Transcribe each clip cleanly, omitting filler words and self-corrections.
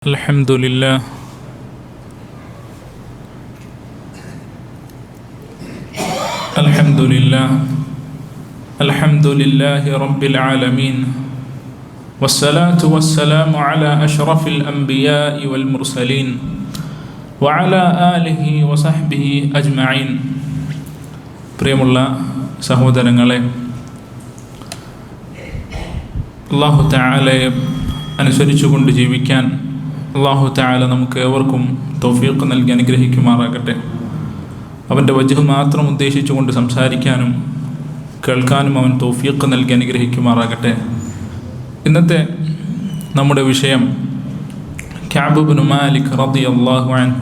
Alhamdulillah. Alhamdulillah. Alhamdulillahi Rabbil Alamin. Wassalatu wassalamu ala ashrafil anbiya'i wal mursalin wa ala alihi wa sahbihi ajma'in. പ്രിയമുള്ള സഹോദരങ്ങളെ, അല്ലാഹു തആലയെ അനുസരിച്ചുകൊണ്ട് ജീവിക്കാൻ അല്ലാഹു തആല നമുക്ക് ഏവർക്കും തൗഫീഖ് നൽകി അനുഗ്രഹിക്കുമാറാകട്ടെ. അവൻ്റെ വജ്ഹ് മാത്രം ഉദ്ദേശിച്ചുകൊണ്ട് സംസാരിക്കാനും കേൾക്കാനും അവൻ തൗഫീഖ് നൽകി അനുഗ്രഹിക്കുമാറാകട്ടെ. ഇന്നത്തെ നമ്മുടെ വിഷയം കഅബ് ഇബ്നു മാലിക് റളിയല്ലാഹു അൻഹു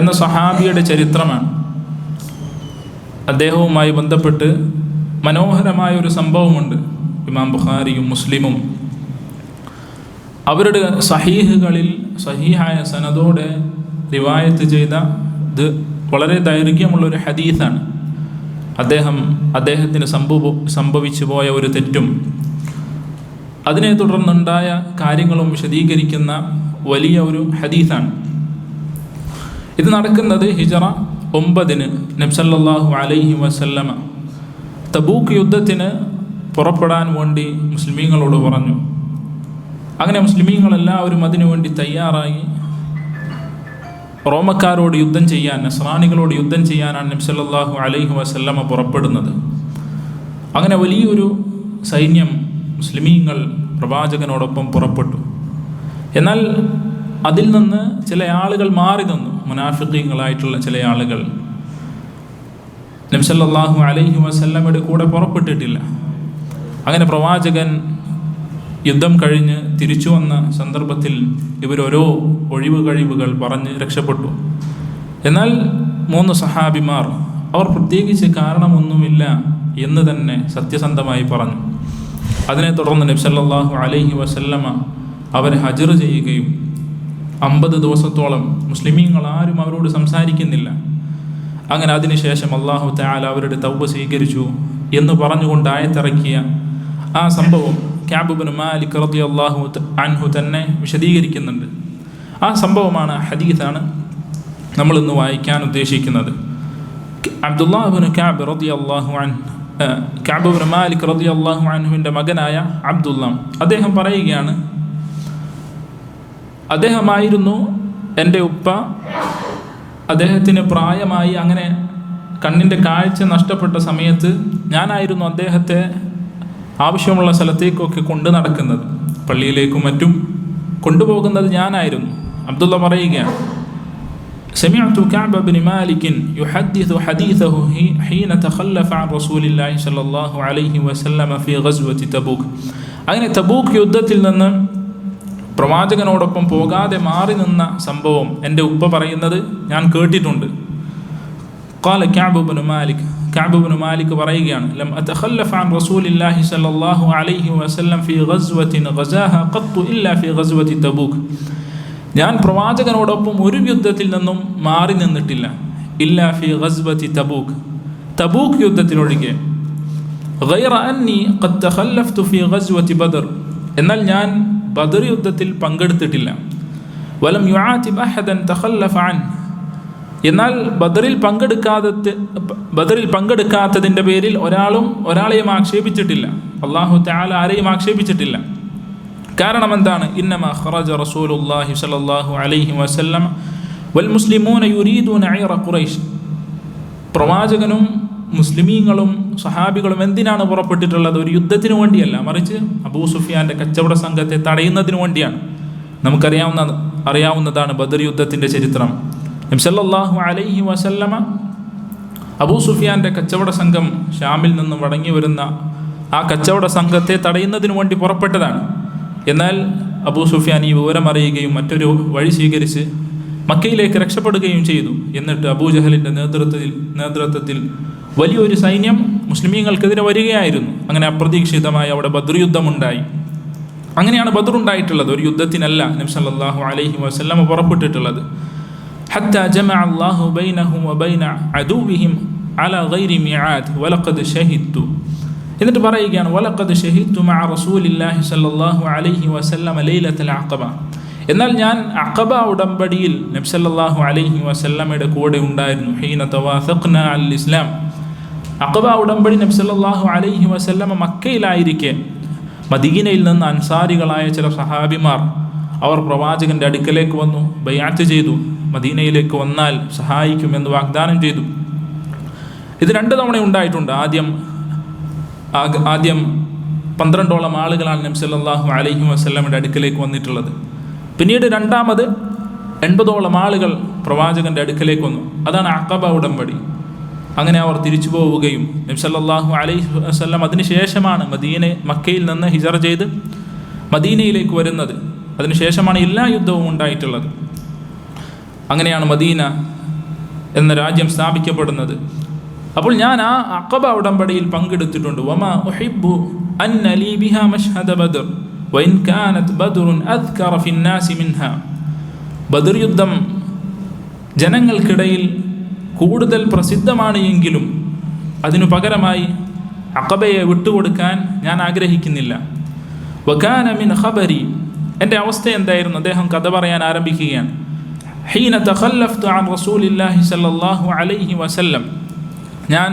എന്ന സഹാബിയുടെ ചരിത്രമാണ്. അദ്ദേഹവുമായി ബന്ധപ്പെട്ട് മനോഹരമായ ഒരു സംഭവമുണ്ട്. ഇമാം ബുഖാരിയും മുസ്ലിമും അവരുടെ സഹീഹുകളിൽ സഹീഹായ സനദോടെ റിവായത്ത് ചെയ്ത ഇത് വളരെ ദൈർഘ്യമുള്ളൊരു ഹദീസാണ്. അദ്ദേഹത്തിന് സംഭവിച്ചു പോയ ഒരു തെറ്റും അതിനെ തുടർന്നുണ്ടായ കാര്യങ്ങളും വിശദീകരിക്കുന്ന വലിയ ഒരു ഹദീസാണ്. ഇത് നടക്കുന്നത് ഹിജറ 9 നബി സല്ലല്ലാഹു അലൈഹി വസല്ലമ തബൂക്ക് യുദ്ധത്തിന് പുറപ്പെടാൻ വേണ്ടി മുസ്ലിമീങ്ങളോട് പറഞ്ഞു. അങ്ങനെ മുസ്ലിമീങ്ങളെല്ലാവരും അതിനുവേണ്ടി തയ്യാറായി. റോമക്കാരോട് യുദ്ധം ചെയ്യാൻ, നസ്രാനികളോട് യുദ്ധം ചെയ്യാനാണ് നബി സല്ലല്ലാഹു അലൈഹി വസല്ലമ പുറപ്പെടുന്നത്. അങ്ങനെ വലിയൊരു സൈന്യം മുസ്ലിമീങ്ങൾ പ്രവാചകനോടൊപ്പം പുറപ്പെട്ടു. എന്നാൽ അതിൽ നിന്ന് ചില ആളുകൾ മാറി നിന്നു. മുനാഫിഖീങ്ങളായിട്ടുള്ള ചില ആളുകൾ നബി സല്ലല്ലാഹു അലൈഹി വസല്ലമയുടെ കൂടെ പുറപ്പെട്ടിട്ടില്ല. അങ്ങനെ പ്രവാചകൻ യുദ്ധം കഴിഞ്ഞ് തിരിച്ചു വന്ന സന്ദർഭത്തിൽ ഇവരോരോ ഒഴിവ് കഴിവുകൾ പറഞ്ഞ് രക്ഷപ്പെട്ടു. എന്നാൽ 3 സഹാബിമാർ അവർ പ്രത്യേകിച്ച് കാരണമൊന്നുമില്ല എന്ന് തന്നെ സത്യസന്ധമായി പറഞ്ഞു. അതിനെ തുടർന്ന് നബി സല്ലല്ലാഹു അലൈഹി വസല്ലമ അവരെ ഹജ്ർ ചെയ്യുകയും 50 ദിവസത്തോളം മുസ്ലിമീങ്ങൾ ആരും അവരോട് സംസാരിക്കുന്നില്ല. അങ്ങനെ അതിനുശേഷം അല്ലാഹു തആല അവരുടെ തൗബ സ്വീകരിച്ചു എന്ന് പറഞ്ഞുകൊണ്ട് ആയത്തിറക്കിയ ആ സംഭവം കഅബ് ഇബ്നു മാലിക് റളിയല്ലാഹു അൻഹു തന്നെ വിശദീകരിക്കുന്നുണ്ട്. ആ സംഭവമാണ്, ഹദീസാണ് നമ്മൾ ഇന്ന് വായിക്കാൻ ഉദ്ദേശിക്കുന്നത്. അബ്ദുല്ലാഹ് ഇബ്നു കഅബ് റളിയല്ലാഹു അൻഹു, കഅബ് ഇബ്നു മാലിക് റളിയല്ലാഹു അൻഹുവിൻ്റെ മകനായ അബ്ദുല്ലാഹ്, അദ്ദേഹം പറയുകയാണ്, അദ്ദേഹമായിരുന്നു എൻ്റെ ഉപ്പ. അദ്ദേഹത്തിന് പ്രായമായി, അങ്ങനെ കണ്ണിൻ്റെ കാഴ്ച നഷ്ടപ്പെട്ട സമയത്ത് ഞാനായിരുന്നു അദ്ദേഹത്തെ ആവശ്യമുള്ള സ്ഥലത്തേക്കൊക്കെ കൊണ്ടു നടക്കുന്നത്. പള്ളിയിലേക്കും മറ്റും കൊണ്ടുപോകുന്നത് ഞാനായിരുന്നു. അബ്ദുള്ള പറയുകയാണ്, സമിഅതു കഅബ് ഇബ്നു മാലിക് യുഹദ്ദിഥു ഹദീസഹു ഹീന തഖല്ലഫ അൻ റസൂലില്ലാഹി സ്വല്ലല്ലാഹു അലൈഹി വസല്ലമ ഫീ ഗസ്വതി തബൂക്ക്. അങ്ങനെ തബൂക്ക് യുദ്ധത്തിൽ നിന്ന് പ്രവാചകനോടൊപ്പം പോകാതെ മാറി നിന്ന സംഭവം എൻ്റെ ഉപ്പ പറയുന്നത് ഞാൻ കേട്ടിട്ടുണ്ട്. ഖാല കഅബ് ഇബ്നു മാലിക്, കഅബ് ഇബ്നു മാലിക് പറയുകയാണ്, ലം അതഖല്ലഫ അൻ റസൂലില്ലാഹി സ്വല്ലല്ലാഹു അലൈഹി വസല്ലം ഫീ ഗസ്വത്തിൻ ഗസാഹ ഖത്തു ഇല്ലാ ഫീ ഗസ്വതി തബൂക്ക്. ഞാൻ പ്രവാചകനോടൊപ്പം ഒരു യുദ്ധത്തിൽ നിന്നും മാറി നിന്നിട്ടില്ല, ഇല്ലാ ഫീ ഗസ്വതി തബൂക്ക്, തബൂക്ക് യുദ്ധത്തിലൊഴികെ. ഗൈറ അന്നി ഖദ് തഖല്ലഫ്തു ഫീ ഗസ്വതി ബദർ, എന്നാൽ ഞാൻ ബദർ യുദ്ധത്തിൽ പങ്കെടുത്തിട്ടില്ല. വലം യുആതിബ് അഹദൻ തഖല്ലഫ അൻ, എന്നാൽ ബദറിൽ പങ്കെടുക്കാത്തതിൻ്റെ പേരിൽ ഒരാളെയും ആക്ഷേപിച്ചിട്ടില്ല. അല്ലാഹു തആല ആരെയും ആക്ഷേപിച്ചിട്ടില്ല. കാരണം എന്താണ്? ഇന്നമാ ഖറജ റസൂലുള്ളാഹി സ്വല്ലല്ലാഹു അലൈഹി വസല്ലം വൽ മുസ്ലിമൂന യുരീദൂന ഐറ ഖുറൈശ്. പ്രവാചകനും മുസ്ലിമീങ്ങളും സഹാബികളും എന്തിനാണ് പുറപ്പെട്ടിട്ടുള്ളത്? ഒരു യുദ്ധത്തിന് വേണ്ടിയല്ല, മറിച്ച് അബൂ സുഫിയാൻ്റെ കച്ചവട സംഘത്തെ തടയുന്നതിന് വേണ്ടിയാണ്. അറിയാവുന്നതാണ് ബദർ യുദ്ധത്തിൻ്റെ ചരിത്രം. നബി സല്ലല്ലാഹു അലൈഹി വസല്ലമ അബൂ സുഫിയാൻ്റെ കച്ചവട സംഘം ഷാമിൽ നിന്ന് മടങ്ങി വരുന്ന ആ കച്ചവട സംഘത്തെ തടയുന്നതിന് വേണ്ടി പുറപ്പെട്ടതാണ്. എന്നാൽ അബൂ സുഫിയാൻ ഈ വിവരം അറിയുകയും മറ്റൊരു വഴി സ്വീകരിച്ച് മക്കയിലേക്ക് രക്ഷപ്പെടുകയും ചെയ്തു. എന്നിട്ട് അബൂജഹലിൻ്റെ നേതൃത്വത്തിൽ വലിയൊരു സൈന്യം മുസ്ലിമീങ്ങൾക്കെതിരെ വരികയായിരുന്നു. അങ്ങനെ അപ്രതീക്ഷിതമായി അവിടെ ബദർ യുദ്ധമുണ്ടായി. അങ്ങനെയാണ് ബദർ ഉണ്ടായിട്ടുള്ളത്, ഒരു യുദ്ധത്തിനല്ല നബി സല്ലല്ലാഹു അലൈഹി വസല്ലമ പുറപ്പെട്ടിട്ടുള്ളത്. ഹത്താ ജമഅ അല്ലാഹു ബൈനഹും വബൈന അദുവിഹിം അലാ ഗൈരി മിആദ് വലഖദ് ഷഹിദ്തു. എന്നിട്ട് പറയുകയാണ്, വലഖദ് ഷഹിദ്തു മഅ റസൂലില്ലാഹി സ്വല്ലല്ലാഹു അലൈഹി വസല്ലമ ലൈലത്തുൽ അഖബ. എന്നാൽ ഞാൻ അഖബ ഉടമ്പടിയിൽ നബി സല്ലല്ലാഹു അലൈഹി വസല്ലമയുടെ കൂടെ ഉണ്ടായിരുന്നു. ഹീന തവാസഖ്നാ അൽ ഇസ്ലാം. അഖബ ഉടമ്പടി നബി സല്ലല്ലാഹു അലൈഹി വസല്ലമ മക്കയിലായിരിക്കെ മദീനയിൽ നിന്ന് അൻസാരികളായ ചില സഹാബിമാർ അവർ പ്രവാചകന്റെ അടുക്കലേക്ക് വന്നു, ബൈഅത്ത് ചെയ്തു, മദീനയിലേക്ക് വന്നാൽ സഹായിക്കുമെന്ന് വാഗ്ദാനം ചെയ്തു. ഇത് 2 തവണ ഉണ്ടായിട്ടുണ്ട്. ആദ്യം 12ഓളം ആളുകളാണ് നബി സല്ലല്ലാഹു അലൈഹി വസല്ലമയുടെ അടുക്കലേക്ക് വന്നിട്ടുള്ളത്. പിന്നീട് രണ്ടാമത് 80ഓളം ആളുകൾ പ്രവാചകന്റെ അടുക്കലേക്ക് വന്നു. അതാണ് അഖബ ഉടമ്പടി. അങ്ങനെ അവർ തിരിച്ചു പോവുകയും നബി സല്ലല്ലാഹു അലൈഹി വസല്ലം അതിനുശേഷമാണ് മക്കയിൽ നിന്ന് ഹിജറ ചെയ്ത് മദീനയിലേക്ക് വരുന്നത്. അതിനുശേഷമാണ് എല്ലാ യുദ്ധവും ഉണ്ടായിട്ടുള്ളത്. അങ്ങനെയാണ് മദീന എന്ന രാജ്യം സ്ഥാപിക്കപ്പെടുന്നത്. അപ്പോൾ ഞാൻ ആ അഖബ ഉടമ്പടിയിൽ പങ്കെടുത്തിട്ടുണ്ട്. വമാ ഉഹിബ്ബു അന്ന ലീ ബിഹാ മശ്ഹദ ബദർ വഇൻ കാനത് ബദറുൻ അദ്കറ ഫിന്നാസി മിൻഹാ. ബദർ യുദ്ധം ജനങ്ങൾക്കിടയിൽ കൂടുതൽ പ്രസിദ്ധമാണ് എങ്കിലും അതിനു പകരമായി അഖബയെ വിട്ടുകൊടുക്കാൻ ഞാൻ ആഗ്രഹിക്കുന്നില്ല. വകാന മിൻ ഖബരി, എൻ്റെ അവസ്ഥ എന്തായിരുന്നു? അദ്ദേഹം കഥ പറയാൻ ആരംഭിക്കുകയാണ്. ഹീന തഖല്ലഫ്തു അൻ റസൂലില്ലാഹി സല്ലല്ലാഹു അലൈഹി വസല്ലം, ഞാൻ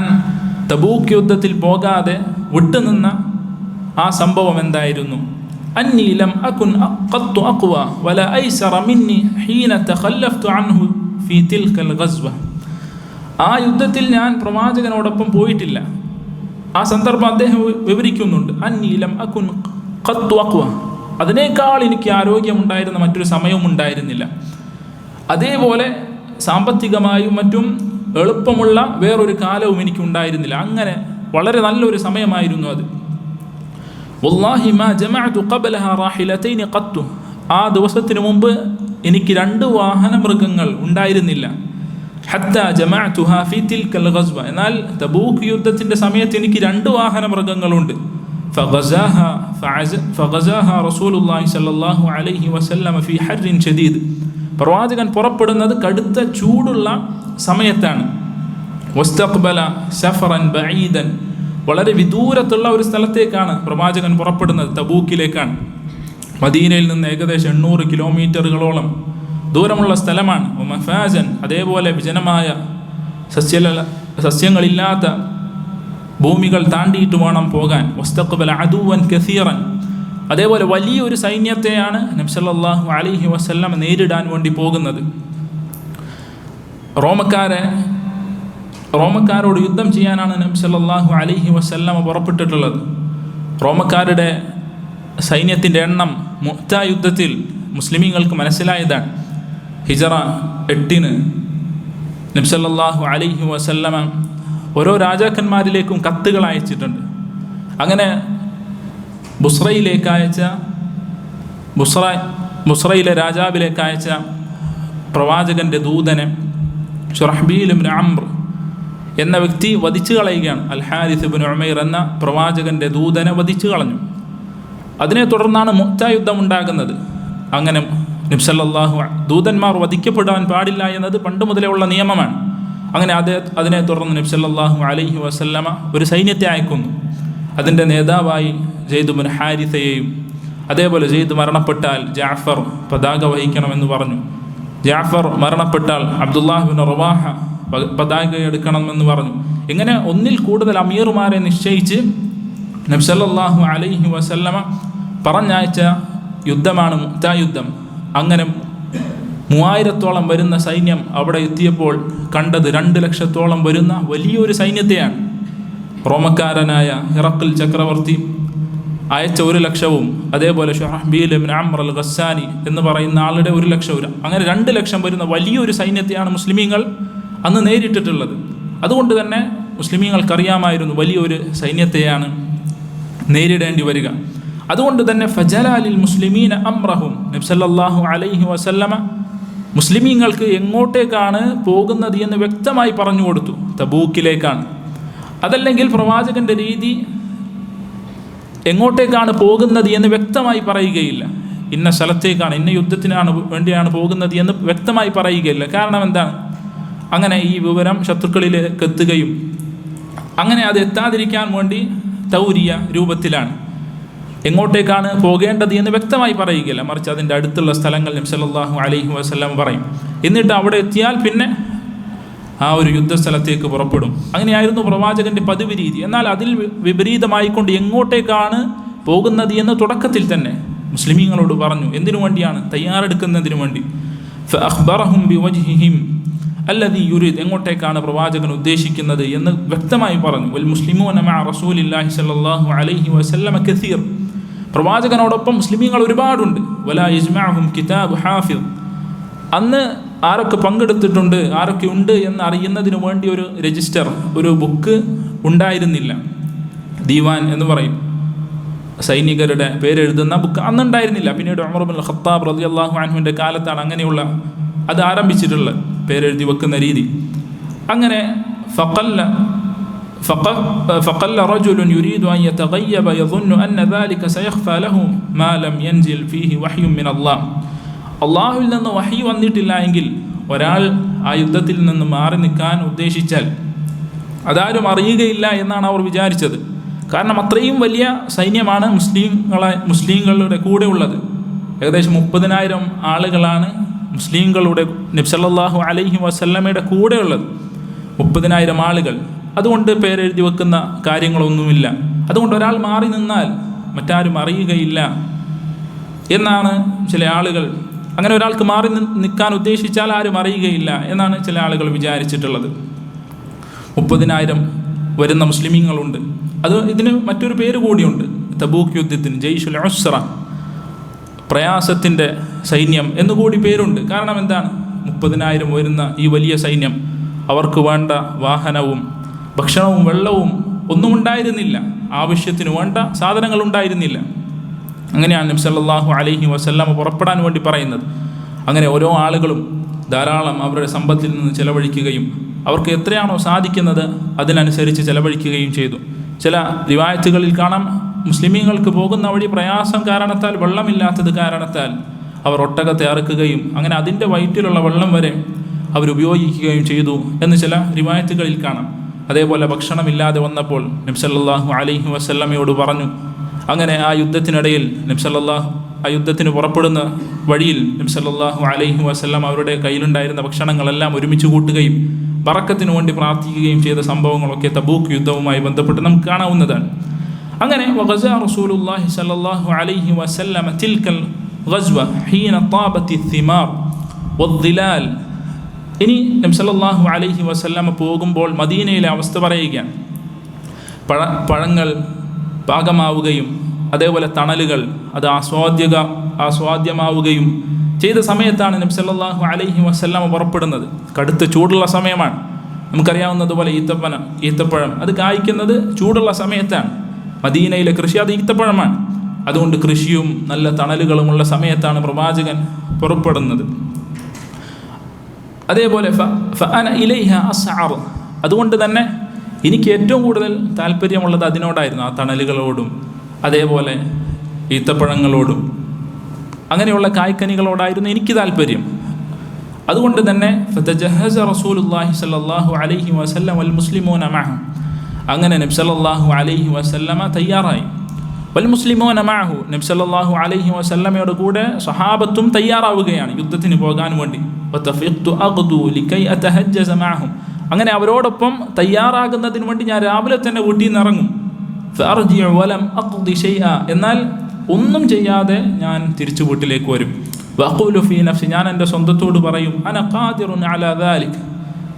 തബൂക്ക് യുദ്ധത്തിൽ പോകാതെ വിട്ടുനിന്ന ആ സംഭവം എന്തായിരുന്നു? അന്നി ലം അകുൻ ഖത്തു അഖ്വ വല ഐസറ മിന്നി ഹീന തഖല്ലഫ്തു അൻഹു ഫീ തിൽകൽ ഗസ്വ. ആ യുദ്ധത്തിൽ ഞാൻ പ്രവാചകനോടൊപ്പം പോയിട്ടില്ല. ആ സന്ദർഭം അദ്ദേഹം വിവരിക്കുന്നുണ്ട്. അന്നി ലം അകുൻ ഖത്തു അഖ്വ, അതിനേക്കാൾ എനിക്ക് ആരോഗ്യമുണ്ടായിരുന്ന മറ്റൊരു സമയവും ഉണ്ടായിരുന്നില്ല. അതേപോലെ സാമ്പത്തികമായും മറ്റും എളുപ്പമുള്ള വേറൊരു കാലവും എനിക്കുണ്ടായിരുന്നില്ല. അങ്ങനെ വളരെ നല്ലൊരു സമയമായിരുന്നു അത്. വല്ലാഹി മാ ജമഅതു ഖബ്ലഹാ റാഹിലതൈനി ഖത്തു, ആ ദിവസത്തിന് മുമ്പ് എനിക്ക് 2 വാഹനമൃഗങ്ങൾ ഉണ്ടായിരുന്നില്ല. ഹത്താ ജമഅതുഹാ ഫീ തിൽകൽ ഗസ്വ, എന്നാൽ തബൂക്ക് യുദ്ധത്തിൻ്റെ സമയത്ത് എനിക്ക് 2 വാഹനമൃഗങ്ങളുണ്ട്. ഫഗസാഹാ റസൂലുള്ളാഹി സ്വല്ലല്ലാഹു അലൈഹി വസല്ലം ഫീ ഹർരിൻ ശദീദ്, പ്രവാചകൻ പുറപ്പെടുന്നത് കടുത്ത ചൂടുള്ള സമയത്താണ്. വസ്തഖ്ബല സഫറൻ ബഈദൻ, വളരെ വിദൂരത്തുള്ള ഒരു സ്ഥലത്തേക്കാണ് പ്രവാചകൻ പുറപ്പെടുന്നത്, തബൂക്കിലേക്കാണ്. മദീനയിൽ നിന്ന് ഏകദേശം 800 കിലോമീറ്ററുകളോളം ദൂരമുള്ള സ്ഥലമാണ്. മഫാസൻ, അതേപോലെ വിജനമായ സസ്യങ്ങളില്ലാത്ത ഭൂമികൾ താണ്ടിയിട്ട് വേണം പോകാൻ. വസ്തഖ്ബല അദുവൻ കസീറൻ, അതേപോലെ വലിയൊരു സൈന്യത്തെയാണ് നബി സല്ലല്ലാഹു അലൈഹി വസല്ലം നേരിടാൻ വേണ്ടി പോകുന്നത്. റോമക്കാരോട് യുദ്ധം ചെയ്യാനാണ് നബി സല്ലല്ലാഹു അലൈഹി വസല്ലം പുറപ്പെട്ടിട്ടുള്ളത്. റോമക്കാരുടെ സൈന്യത്തിൻ്റെ എണ്ണം മുഅ്ത യുദ്ധത്തിൽ മുസ്ലിമീങ്ങൾക്ക് മനസ്സിലായതാണ്. ഹിജറ 8 നബി സല്ലല്ലാഹു അലൈഹി വസല്ലം ഓരോ രാജാക്കന്മാരിലേക്കും കത്തുകൾ അയച്ചിട്ടുണ്ട്. അങ്ങനെ ബുസ്രയിലെ രാജാവിലേക്ക് അയച്ച പ്രവാചകൻ്റെ ദൂതനെ ശുറഹ്ബീൽ ഇബ്നു അംർ എന്ന വ്യക്തി വധിച്ചു കളയുകയാണ്. അൽ ഹാരിസ് ഇബ്നു ഉമൈർ എന്ന പ്രവാചകൻ്റെ ദൂതനെ വധിച്ചു കളഞ്ഞു. അതിനെ തുടർന്നാണ് മുഅ്ത യുദ്ധം ഉണ്ടാകുന്നത്. അങ്ങനെ നബി സല്ലല്ലാഹു ദൂതന്മാർ വധിക്കപ്പെടാൻ പാടില്ല എന്നത് പണ്ട് മുതലേ ഉള്ള നിയമമാണ്. അങ്ങനെ അതിനെ തുടർന്ന് നബി സല്ലല്ലാഹു അലൈഹി വസല്ലമ ഒരു സൈന്യത്തെ അയക്കുന്നു. അതിൻ്റെ നേതാവായി സെയ്ദ് ഇബ്നു ഹാരിസയെയും, അതേപോലെ സെയ്ദ് മരണപ്പെട്ടാൽ ജഅഫർ പതാക വഹിക്കണമെന്ന് പറഞ്ഞു. ജഅഫർ മരണപ്പെട്ടാൽ അബ്ദുല്ലാഹ് ഇബ്നു റവാഹ പതാക എടുക്കണമെന്ന് പറഞ്ഞു. ഇങ്ങനെ 1ൽ കൂടുതൽ അമീറുമാരെ നിശ്ചയിച്ച് നബി സല്ലല്ലാഹു അലൈഹി വസല്ലമ പറഞ്ഞയച്ച യുദ്ധമാണ് മുഅ്ത യുദ്ധം. അങ്ങനെ 3000-ഓളം വരുന്ന സൈന്യം അവിടെ എത്തിയപ്പോൾ കണ്ടത് 2 ലക്ഷത്തോളം വരുന്ന വലിയൊരു സൈന്യത്തെയാണ്. റോമക്കാരനായ ഹിറഖൽ ചക്രവർത്തി അയച്ച 1 ലക്ഷവും, അതേപോലെ ശുറഹ്ബീൽ ഇബ്നു അംർ അൽ ഗസ്സാനി എന്ന് പറയുന്ന ആളുടെ 1 ലക്ഷവും, അങ്ങനെ 2 ലക്ഷം വരുന്ന വലിയൊരു സൈന്യത്തെയാണ് മുസ്ലിമീങ്ങൾ അന്ന് നേരിട്ടിട്ടുള്ളത്. അതുകൊണ്ട് തന്നെ മുസ്ലിമീങ്ങൾക്കറിയാമായിരുന്നു വലിയൊരു സൈന്യത്തെയാണ് നേരിടേണ്ടി വരിക. അതുകൊണ്ട് തന്നെ ഫജലാലിൽ മുസ്ലിമീന അംറഹും, നബി സല്ലല്ലാഹു അലൈഹി വസല്ലമ മുസ്ലിമീങ്ങൾക്ക് എങ്ങോട്ടേക്കാണ് പോകുന്നത് എന്ന് വ്യക്തമായി പറഞ്ഞു കൊടുത്തു. തബൂക്കിലേക്കാണ്. അതല്ലെങ്കിൽ പ്രവാചകന്റെ രീതി എങ്ങോട്ടേക്കാണ് പോകുന്നത് എന്ന് വ്യക്തമായി പറയുകയില്ല. ഇന്ന സ്ഥലത്തേക്കാണ്, ഇന്ന യുദ്ധത്തിനാണ് വേണ്ടിയാണ് പോകുന്നത് എന്ന് വ്യക്തമായി പറയുകയില്ല. കാരണം എന്താണ്? അങ്ങനെ ഈ വിവരം ശത്രുക്കളിലേക്ക് എത്തുകയും അങ്ങനെ അത് എത്താതിരിക്കാൻ വേണ്ടി തൗരിയ രൂപത്തിലാണ്. എങ്ങോട്ടേക്കാണ് പോകേണ്ടത് എന്ന് വ്യക്തമായി പറയുകയില്ല, മറിച്ച് അതിൻ്റെ അടുത്തുള്ള സ്ഥലങ്ങൾ നബി സല്ലല്ലാഹു അലൈഹി വസല്ലം പറയും. എന്നിട്ട് അവിടെ എത്തിയാൽ പിന്നെ ആ ഒരു യുദ്ധസ്ഥലത്തേക്ക് പുറപ്പെടും. അങ്ങനെയായിരുന്നു പ്രവാചകൻ്റെ പതിവ് രീതി. എന്നാൽ അതിൽ വിപരീതമായിക്കൊണ്ട് എങ്ങോട്ടേക്കാണ് പോകുന്നത് എന്ന് തുടക്കത്തിൽ തന്നെ മുസ്ലിമീങ്ങളോട് പറഞ്ഞു. എന്തിനു വേണ്ടിയാണ്? തയ്യാറെടുക്കുന്നതിനു വേണ്ടി. ഫഅഖ്ബറഹും ബിവജ്ഹിഹിം അല്ലദീ യുരീദ്, എങ്ങോട്ടേക്കാണ് പ്രവാചകൻ ഉദ്ദേശിക്കുന്നത് എന്ന് വ്യക്തമായി പറഞ്ഞു. വൽ മുസ്ലിമൂന മഅ റസൂലില്ലാഹി സ്വല്ലല്ലാഹു അലൈഹി വസല്ലമ കസീർ, പ്രവാചകനോടൊപ്പം മുസ്ലിമീങ്ങൾ ഒരുപാടുണ്ട്. വലാ യജ്മഉഹും കിതാബു ഹാഫിദ്, അന്ന് ആരൊക്കെ പങ്കെടുത്തിട്ടുണ്ട്, ആരൊക്കെ ഉണ്ട് എന്ന് അറിയുന്നതിനു വേണ്ടി ഒരു രജിസ്റ്റർ, ഒരു ബുക്ക് ഉണ്ടായിരുന്നില്ല. ദീവാൻ എന്ന് പറയും, സൈനികരുടെ പേരെഴുതുന്ന ബുക്ക് അന്നുണ്ടായിരുന്നില്ല. പിന്നീട് ഉമർ ഇബ്നുൽ ഖത്താബ് റളിയല്ലാഹു അൻഹുവിൻ്റെ കാലത്താണ് അങ്ങനെയുള്ള അത് ആരംഭിച്ചിട്ടുള്ളത്, പേരെഴുതി വെക്കുന്ന രീതി. അങ്ങനെ فقل رجل يريد أن يتغيب يظن أن ذلك سيخفى له ما لم ينزل فيه وحي من الله. അള്ളാഹുവിൽ നിന്ന് വഹി വന്നിട്ടില്ല എങ്കിൽ ഒരാൾ ആ യുദ്ധത്തിൽ നിന്ന് മാറി നിൽക്കാൻ ഉദ്ദേശിച്ചാൽ അതാരും അറിയുകയില്ല എന്നാണ് അവർ വിചാരിച്ചത്. കാരണം അത്രയും വലിയ സൈന്യമാണ് മുസ്ലിങ്ങളുടെ കൂടെ ഉള്ളത്. ഏകദേശം 30,000 ആളുകളാണ് മുസ്ലിങ്ങളുടെ നബി സല്ലല്ലാഹു അലൈഹി വസല്ലമയുടെ കൂടെ ഉള്ളത്. 30,000 ആളുകൾ. അതുകൊണ്ട് പേരെഴുതി വെക്കുന്ന കാര്യങ്ങളൊന്നുമില്ല. അതുകൊണ്ട് ഒരാൾ മാറി നിന്നാൽ മറ്റാരും അറിയുകയില്ല എന്നാണ് ചില ആളുകൾ. അങ്ങനെ ഒരാൾക്ക് മാറി നിൽക്കാൻ ഉദ്ദേശിച്ചാൽ ആരും അറിയുകയില്ല എന്നാണ് ചില ആളുകൾ വിചാരിച്ചിട്ടുള്ളത്. 30,000 വരുന്ന മുസ്ലിമീങ്ങളുണ്ട്. ഇതിന് മറ്റൊരു പേര് കൂടിയുണ്ട്, തബൂക്ക് യുദ്ധത്തിന് ജയ്ഷുൽ ഉസ്റ, പ്രയാസത്തിൻ്റെ സൈന്യം എന്നുകൂടി പേരുണ്ട്. കാരണം എന്താണ്? 30,000 വരുന്ന ഈ വലിയ സൈന്യം, അവർക്ക് വേണ്ട വാഹനവും ഭക്ഷണവും വെള്ളവും ഒന്നും ഉണ്ടായിരുന്നില്ല, ആവശ്യത്തിന് വേണ്ട സാധനങ്ങൾ ഉണ്ടായിരുന്നില്ല. അങ്ങനെയാണ് നബി സല്ലല്ലാഹു അലൈഹി വസല്ലം പുറപ്പെടാൻ വേണ്ടി പറയുന്നത്. അങ്ങനെ ഓരോ ആളുകളും ധാരാളം അവരുടെ സമ്പത്തിൽ നിന്ന് ചെലവഴിക്കുകയും അവർക്ക് എത്രയാണോ സാധിക്കുന്നത് അതിനനുസരിച്ച് ചെലവഴിക്കുകയും ചെയ്തു. ചില റിവായത്തുകളിൽ കാണാം, മുസ്ലിമീങ്ങൾക്ക് പോകുന്ന വഴി പ്രയാസം കാരണത്താൽ, വെള്ളമില്ലാത്തത് കാരണത്താൽ അവർ ഒട്ടകത്തെ അറുക്കുകയും അങ്ങനെ അതിൻ്റെ വയറ്റിലുള്ള വെള്ളം വരെ അവരുപയോഗിക്കുകയും ചെയ്തു എന്ന് ചില റിവായത്തുകളിൽ കാണാം. അതേപോലെ ഭക്ഷണമില്ലാതെ വന്നപ്പോൾ നബി സല്ലല്ലാഹു അലൈഹി വസല്ലമയോട് പറഞ്ഞു. അങ്ങനെ ആ യുദ്ധത്തിനിടയിൽ ആ യുദ്ധത്തിന് പുറപ്പെടുന്ന വഴിയിൽ നബി സല്ലല്ലാഹു അലൈഹി വസല്ലം അവരുടെ കയ്യിലുണ്ടായിരുന്ന ഭക്ഷണങ്ങളെല്ലാം ഒരുമിച്ച് കൂട്ടുകയും ബറക്കത്തിന് വേണ്ടി പ്രാർത്ഥിക്കുകയും ചെയ്ത സംഭവങ്ങളൊക്കെ തബൂക്ക് യുദ്ധവുമായി ബന്ധപ്പെട്ട് നമുക്ക് കാണാവുന്നതാണ്. അങ്ങനെ വഗസാ റസൂലുള്ളാഹി സ്വല്ലല്ലാഹു അലൈഹി വസല്ലം തിൽക്കൽ ഗസ്വ ഹീന താബത്തി തിമാർ വദ്ദിലാൽ. ഇനി നബി സല്ലല്ലാഹു അലൈഹി വസല്ലം പോകുമ്പോൾ മദീനയിലെ അവസ്ഥ പറയുകയാണ്. പഴങ്ങൾ പാകമാവുകയും അതേപോലെ തണലുകൾ അത് ആസ്വാദ്യമാവുകയും ചെയ്ത സമയത്താണ് നബി സല്ലല്ലാഹു അലൈഹി വസല്ലം പുറപ്പെടുന്നത്. കടുത്ത ചൂടുള്ള സമയമാണ്. നമുക്കറിയാവുന്നതുപോലെ ഈത്തപ്പഴം അത് കായ്ക്കുന്നത് ചൂടുള്ള സമയത്താണ്. മദീനയിലെ കൃഷി അത് ഈത്തപ്പഴമാണ്. അതുകൊണ്ട് കൃഷിയും നല്ല തണലുകളുമുള്ള സമയത്താണ് പ്രവാചകൻ പുറപ്പെടുന്നത്. അതേപോലെ ഫഅന ഇലൈഹ അസ്അർ, അതുകൊണ്ട് തന്നെ എനിക്ക് ഏറ്റവും കൂടുതൽ താല്പര്യമുള്ളത് അതിനോടായിരുന്നു, ആ തണലുകളോടും അതേപോലെ ഈത്തപ്പഴങ്ങളോടും അങ്ങനെയുള്ള കായ്ക്കനികളോടായിരുന്നു എനിക്ക് താല്പര്യം. അതുകൊണ്ട് തന്നെ ഫതജഹസ റസൂലുള്ളാഹി സ്വല്ലല്ലാഹു അലൈഹി വസല്ലം വൽ മുസ്ലിമൂന മഅഹു, അങ്ങനെ നബി സല്ലല്ലാഹു അലൈഹി വസല്ലമ തയ്യാറായി. വൽ മുസ്ലിമൂന മഅഹു, നബി സല്ലല്ലാഹു അലൈഹി വസല്ലമയുടെ കൂടെ സ്വഹാബത്തും തയ്യാറാവുകയാണ് യുദ്ധത്തിന് പോകാൻ വേണ്ടി. വതഫിഖ്തു അഗ്ദു ലികൈ അതഹജ്ജസ മഅഹും, അങ്ങനെ അവരോടൊപ്പം തയ്യാറാകുന്നതിന് വേണ്ടി ഞാൻ രാവിലെ തന്നെ വീട്ടിൽ നിന്ന് ഇറങ്ങും. ഫഅർജിഉ വലം അഖ്ദി ഷൈഅ, എന്നാൽ ഒന്നും ചെയ്യാതെ ഞാൻ തിരിച്ചു വീട്ടിലേക്ക് വരും. വഖൂലു ഫീ നഫ്സി, ഞാൻ എൻ്റെ സ്വന്തത്തോട് പറയും, അന ഖാദിറുൻ അലാ ദാലിക്,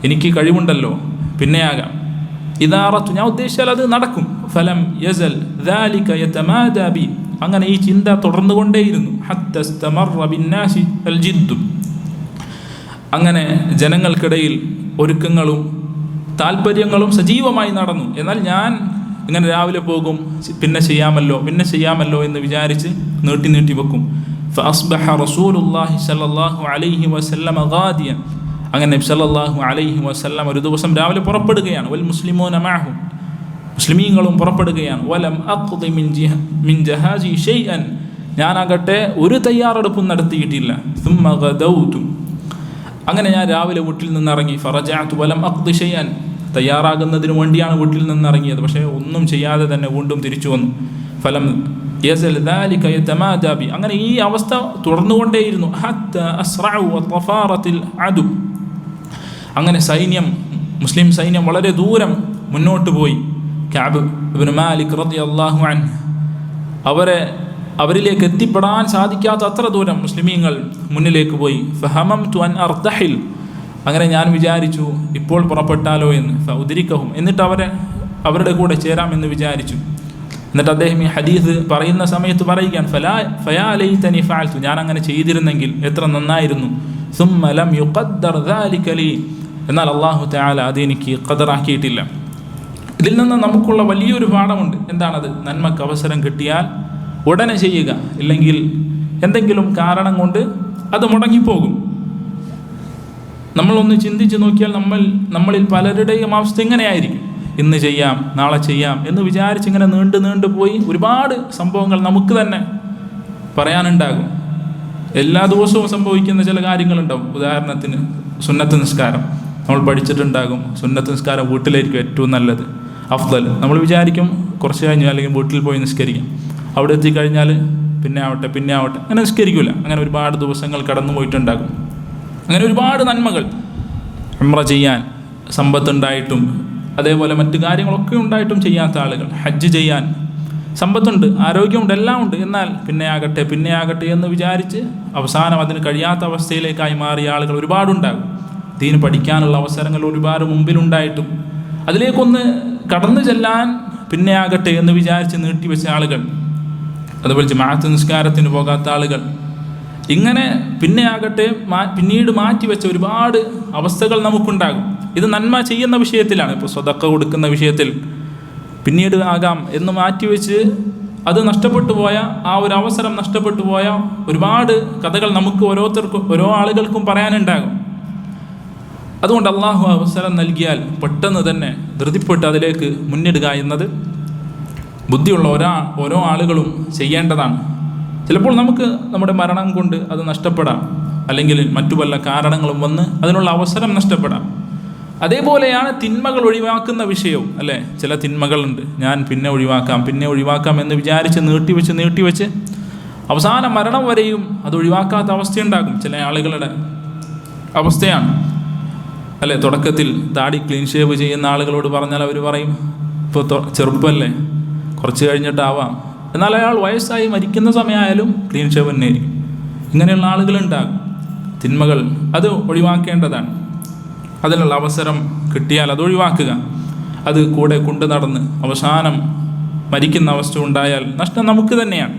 എനിക്ക് കഴിവുണ്ടല്ലോ, പിന്നെയാകാം. ഇദാ അറദ്തു, ഞാൻ ഉദ്ദേശിച്ചാൽ അത് നടക്കും. ഫലം യസൽ ദാലിക യതമാദാ ബി, അങ്ങനെ ഈ ചിന്ത തുടർന്നുകൊണ്ടേയിരുന്നു. ഹത്ത ഇസ്തമറ ബിന്നാസി അൽ ജിദ്ദു, അങ്ങനെ ജനങ്ങൾക്കിടയിൽ ഒരുക്കങ്ങളും താല്പര്യങ്ങളും സജീവമായി നടന്നു. എന്നാൽ ഞാൻ ഇങ്ങനെ രാവിലെ പോകും, പിന്നെ ചെയ്യാമല്ലോ എന്ന് വിചാരിച്ച് നീട്ടി വെക്കും. ഫഅസ്ബഹ റസൂലുള്ളാഹി സ്വല്ലല്ലാഹു അലൈഹി വസല്ലമ ഗാദിയൻ, അങ്ങനെ നബി സല്ലല്ലാഹു അലൈഹി വസല്ലം ഒരു ദിവസം രാവിലെ പുറപ്പെടുകയാണ്. വൽ മുസ്ലിമൂന മഅഹു, മുസ്ലിമീങ്ങളും പുറപ്പെടുകയാണ്. വലം അഖ്ദി മിൻ ജഹാസി ഷൈഅൻ, ഞാനാകട്ടെ ഒരു തയ്യാറെടുപ്പും നടത്തിയിട്ടില്ല. സുമ്മ ഗദൗതു, അങ്ങനെ ഞാൻ രാവിലെ വീട്ടിൽ നിന്നിറങ്ങി. ഫറജഅതു വലം അഖ്ദി ഷൈഅൻ, തയ്യാറാകുന്നതിന് വേണ്ടിയാണ് വീട്ടിൽ നിന്നിറങ്ങിയത്, പക്ഷേ ഒന്നും ചെയ്യാതെ തന്നെ വീണ്ടും തിരിച്ചു വന്നു. ഫലം യസൽ ദാലിക യതമാദാ ബി. അങ്ങനെ ഈ അവസ്ഥ തുടർന്നുകൊണ്ടേയിരുന്നു. ഹത്താ അസ്റഉ വതഫാറത്തിൽ അദു. അങ്ങനെ മുസ്ലിം സൈന്യം വളരെ ദൂരം മുന്നോട്ട് പോയി. കഅബ് ഇബ്നു മാലിക് റളിയല്ലാഹു അൻഹു അവരിലേക്ക് എത്തിപ്പെടാൻ സാധിക്കാത്ത അത്ര ദൂരം മുസ്ലിമീങ്ങൾ മുന്നിലേക്ക് പോയി. ഫഹമംതു അൻ അർതഹിൽ. അങ്ങനെ ഞാൻ വിചാരിച്ചു ഇപ്പോൾ പുറപ്പെട്ടാലോ എന്ന്. ഫഉദ്രികഹും. എന്നിട്ട് അവരുടെ കൂടെ ചേരാമെന്ന് വിചാരിച്ചു. എന്നിട്ട് അദ്ദേഹം ഈ ഹദീസ് പറയുന്ന സമയത്ത് പറയുകയാണ്, ഫയാ ലൈതനി ഫഅൽതു. ഞാൻ അങ്ങനെ ചെയ്തിരുന്നെങ്കിൽ എത്ര നന്നായിരുന്നു. സുമ്മ ലം യുഖദ്ദർ ദാലിക ലി. എന്നാൽ അല്ലാഹു തആല അതെനിക്ക് ഖദറാക്കിയിട്ടില്ല. ഇതിൽ നിന്ന് നമുക്കുള്ള വലിയൊരു പാഠമുണ്ട്. എന്താണത്? നന്മക്ക് അവസരം കിട്ടിയാൽ ഉടനെ ചെയ്യുക, ഇല്ലെങ്കിൽ എന്തെങ്കിലും കാരണം കൊണ്ട് അത് മുടങ്ങിപ്പോകും. നമ്മളൊന്ന് ചിന്തിച്ച് നോക്കിയാൽ നമ്മളിൽ പലരുടെയും അവസ്ഥ ഇങ്ങനെയായിരിക്കും. ഇന്ന് ചെയ്യാം, നാളെ ചെയ്യാം എന്ന് വിചാരിച്ച് ഇങ്ങനെ നീണ്ടു പോയി ഒരുപാട് സംഭവങ്ങൾ നമുക്ക് തന്നെ പറയാനുണ്ടാകും. എല്ലാ ദിവസവും സംഭവിക്കുന്ന ചില കാര്യങ്ങളുണ്ടാവും. ഉദാഹരണത്തിന് സുന്നത്ത് നിസ്കാരം നമ്മൾ പഠിച്ചിട്ടുണ്ടാകും. സുന്നത്ത് നിസ്കാരം വീട്ടിലായിരിക്കും ഏറ്റവും നല്ലത്, അഫ്ദൽ. നമ്മൾ വിചാരിക്കും കുറച്ച് കഴിഞ്ഞാൽ അല്ലെങ്കിൽ വീട്ടിൽ പോയി നിസ്കരിക്കാം. അവിടെ എത്തിക്കഴിഞ്ഞാൽ പിന്നെ ആവട്ടെ അങ്ങനെ നിസ്കരിക്കില്ല. അങ്ങനെ ഒരുപാട് ദിവസങ്ങൾ കടന്നു പോയിട്ടുണ്ടാകും. അങ്ങനെ ഒരുപാട് നന്മകൾ, ഉംറ ചെയ്യാൻ സമ്പത്തുണ്ടായിട്ടും അതേപോലെ മറ്റു കാര്യങ്ങളൊക്കെ ഉണ്ടായിട്ടും ചെയ്യാത്ത ആളുകൾ, ഹജ്ജ് ചെയ്യാൻ സമ്പത്തുണ്ട്, ആരോഗ്യമുണ്ട്, എല്ലാം ഉണ്ട്, എന്നാൽ പിന്നെ ആകട്ടെ എന്ന് വിചാരിച്ച് അവസാനം അതിന് കഴിയാത്ത അവസ്ഥയിലേക്കായി മാറിയ ആളുകൾ ഒരുപാടുണ്ടാകും. ദീന് പഠിക്കാനുള്ള അവസരങ്ങൾ ഒരുപാട് മുമ്പിലുണ്ടായിട്ടും അതിലേക്കൊന്ന് കടന്നു ചെല്ലാൻ പിന്നെ ആകട്ടെ എന്ന് വിചാരിച്ച് നീട്ടിവെച്ച ആളുകൾ, അതുപോലെ ജമാഅത്ത് നിസ്കാരത്തിന് പോകാത്ത ആളുകൾ, ഇങ്ങനെ പിന്നെ ആകട്ടെ പിന്നീട് മാറ്റിവെച്ച ഒരുപാട് അവസ്ഥകൾ നമുക്കുണ്ടാകും. ഇത് നന്മ ചെയ്യുന്ന വിഷയത്തിലാണ്. ഇപ്പോൾ സ്വതക്ക കൊടുക്കുന്ന വിഷയത്തിൽ പിന്നീട് ആകാം എന്ന് മാറ്റിവെച്ച് അത് നഷ്ടപ്പെട്ടു പോയ ആ ഒരു അവസരം നഷ്ടപ്പെട്ടു പോയ ഒരുപാട് കഥകൾ നമുക്ക് ഓരോ ആളുകൾക്കും പറയാനുണ്ടാകും. അതുകൊണ്ട് അള്ളാഹു അവസരം നൽകിയാൽ പെട്ടെന്ന് തന്നെ ധൃതിപ്പെട്ട് അതിലേക്ക് മുന്നിടുക എന്നത് ബുദ്ധിയുള്ള ഓരോ ആളുകളും ചെയ്യേണ്ടതാണ്. ചിലപ്പോൾ നമുക്ക് നമ്മുടെ മരണം കൊണ്ട് അത് നഷ്ടപ്പെടാം, അല്ലെങ്കിൽ മറ്റു പല കാരണങ്ങളും വന്ന് അതിനുള്ള അവസരം നഷ്ടപ്പെടാം. അതേപോലെയാണ് തിന്മകൾ ഒഴിവാക്കുന്ന വിഷയവും, അല്ലേ? ചില തിന്മകളുണ്ട്, ഞാൻ പിന്നെ ഒഴിവാക്കാം എന്ന് വിചാരിച്ച് നീട്ടിവെച്ച് അവസാന മരണം വരെയും അത് ഒഴിവാക്കാത്ത അവസ്ഥയുണ്ടാകും. ചില ആളുകളുടെ അവസ്ഥയാണ്, അല്ലേ? തുടക്കത്തിൽ താടി ക്ലീൻ ഷേവ് ചെയ്യുന്ന ആളുകളോട് പറഞ്ഞാൽ അവർ പറയും, ഇപ്പോൾ ചെറുപ്പമല്ലേ, കുറച്ച് കഴിഞ്ഞിട്ടാവാം. എന്നാൽ അയാൾ വയസ്സായി മരിക്കുന്ന സമയമായാലും ക്ലീൻ ഷേവ് തന്നെ ആയിരിക്കും. ഇങ്ങനെയുള്ള ആളുകളുണ്ടാകും. തിന്മകൾ അത് ഒഴിവാക്കേണ്ടതാണ്. അതിനുള്ള അവസരം കിട്ടിയാൽ അത് ഒഴിവാക്കുക. അത് കൂടെ കൊണ്ടു നടന്ന് അവസാനം മരിക്കുന്ന അവസ്ഥ ഉണ്ടായാൽ നഷ്ടം നമുക്ക് തന്നെയാണ്.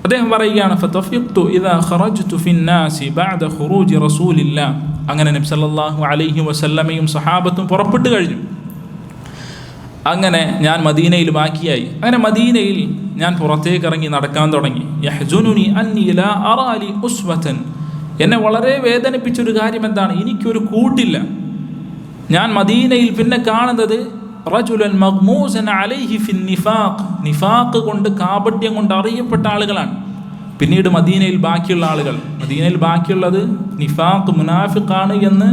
അദ്ദേഹം പറയുകയാണ്, ഫതഫിഖ്തു ഇദാ ഖറജ്തു ഫിന്നാസി ബഅദ ഖുറൂജി റസൂലില്ലാഹ്. അങ്ങനെ നബി സല്ലല്ലാഹു അലൈഹി വസല്ലമയും സഹാബത്തും പുറപ്പെട്ടു കഴിഞ്ഞു. അങ്ങനെ ഞാൻ മദീനയിൽ ബാക്കിയായി. അങ്ങനെ മദീനയിൽ ഞാൻ പുറത്തേക്ക് ഇറങ്ങി നടക്കാൻ തുടങ്ങി. യഹ്സുനുനി അന്നി ലാ അറാ ലി ഉസ്വതൻ. എന്നെ വളരെ വേദനിപ്പിച്ചൊരു കാര്യം എന്താണ്? എനിക്കൊരു കൂട്ടില്ല. ഞാൻ മദീനയിൽ പിന്നെ കാണുന്നത് റജുലൻ മഗ്മൂസൻ അലൈഹി ഫിൻ നിഫാഖ്. നിഫാഖ് കൊണ്ട്, കാപട്യം കൊണ്ട് അറിയപ്പെട്ട ആളുകളാണ് പിന്നീട് മദീനയിൽ ബാക്കിയുള്ള ആളുകൾ. മദീനയിൽ ബാക്കിയുള്ളത് നിഫാഖ്, മുനാഫിഖാണ് എന്ന്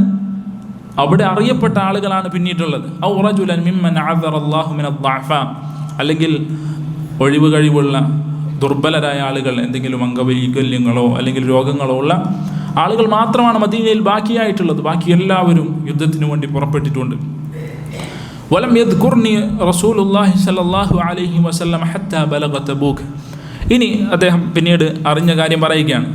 അവിടെ അറിയപ്പെട്ട ആളുകളാണ് പിന്നീടുള്ളത്. ഔ റജുലൻ മിമ്മൻ അഅ്ദറല്ലാഹു മിനൽ ളഅഫ. അല്ലെങ്കിൽ ഒഴിവ് കഴിവുള്ള ദുർബലരായ ആളുകൾ, എന്തെങ്കിലും അംഗവൈകല്യങ്ങളോ അല്ലെങ്കിൽ രോഗങ്ങളോ ഉള്ള ആളുകൾ മാത്രമാണ് മദീനയിൽ ബാക്കിയായിട്ടുള്ളത്. ബാക്കി എല്ലാവരും യുദ്ധത്തിന് വേണ്ടി പുറപ്പെട്ടിട്ടുണ്ട്. വലം യദ്കുർനി റസൂലുള്ളാഹി സ്വല്ലല്ലാഹു അലൈഹി വസല്ലം ഹത്താ ബലഗ തബൂക്ക്. ഇനി അദ്ദേഹം പിന്നീട് അറിഞ്ഞ കാര്യം പറയുകയാണ്,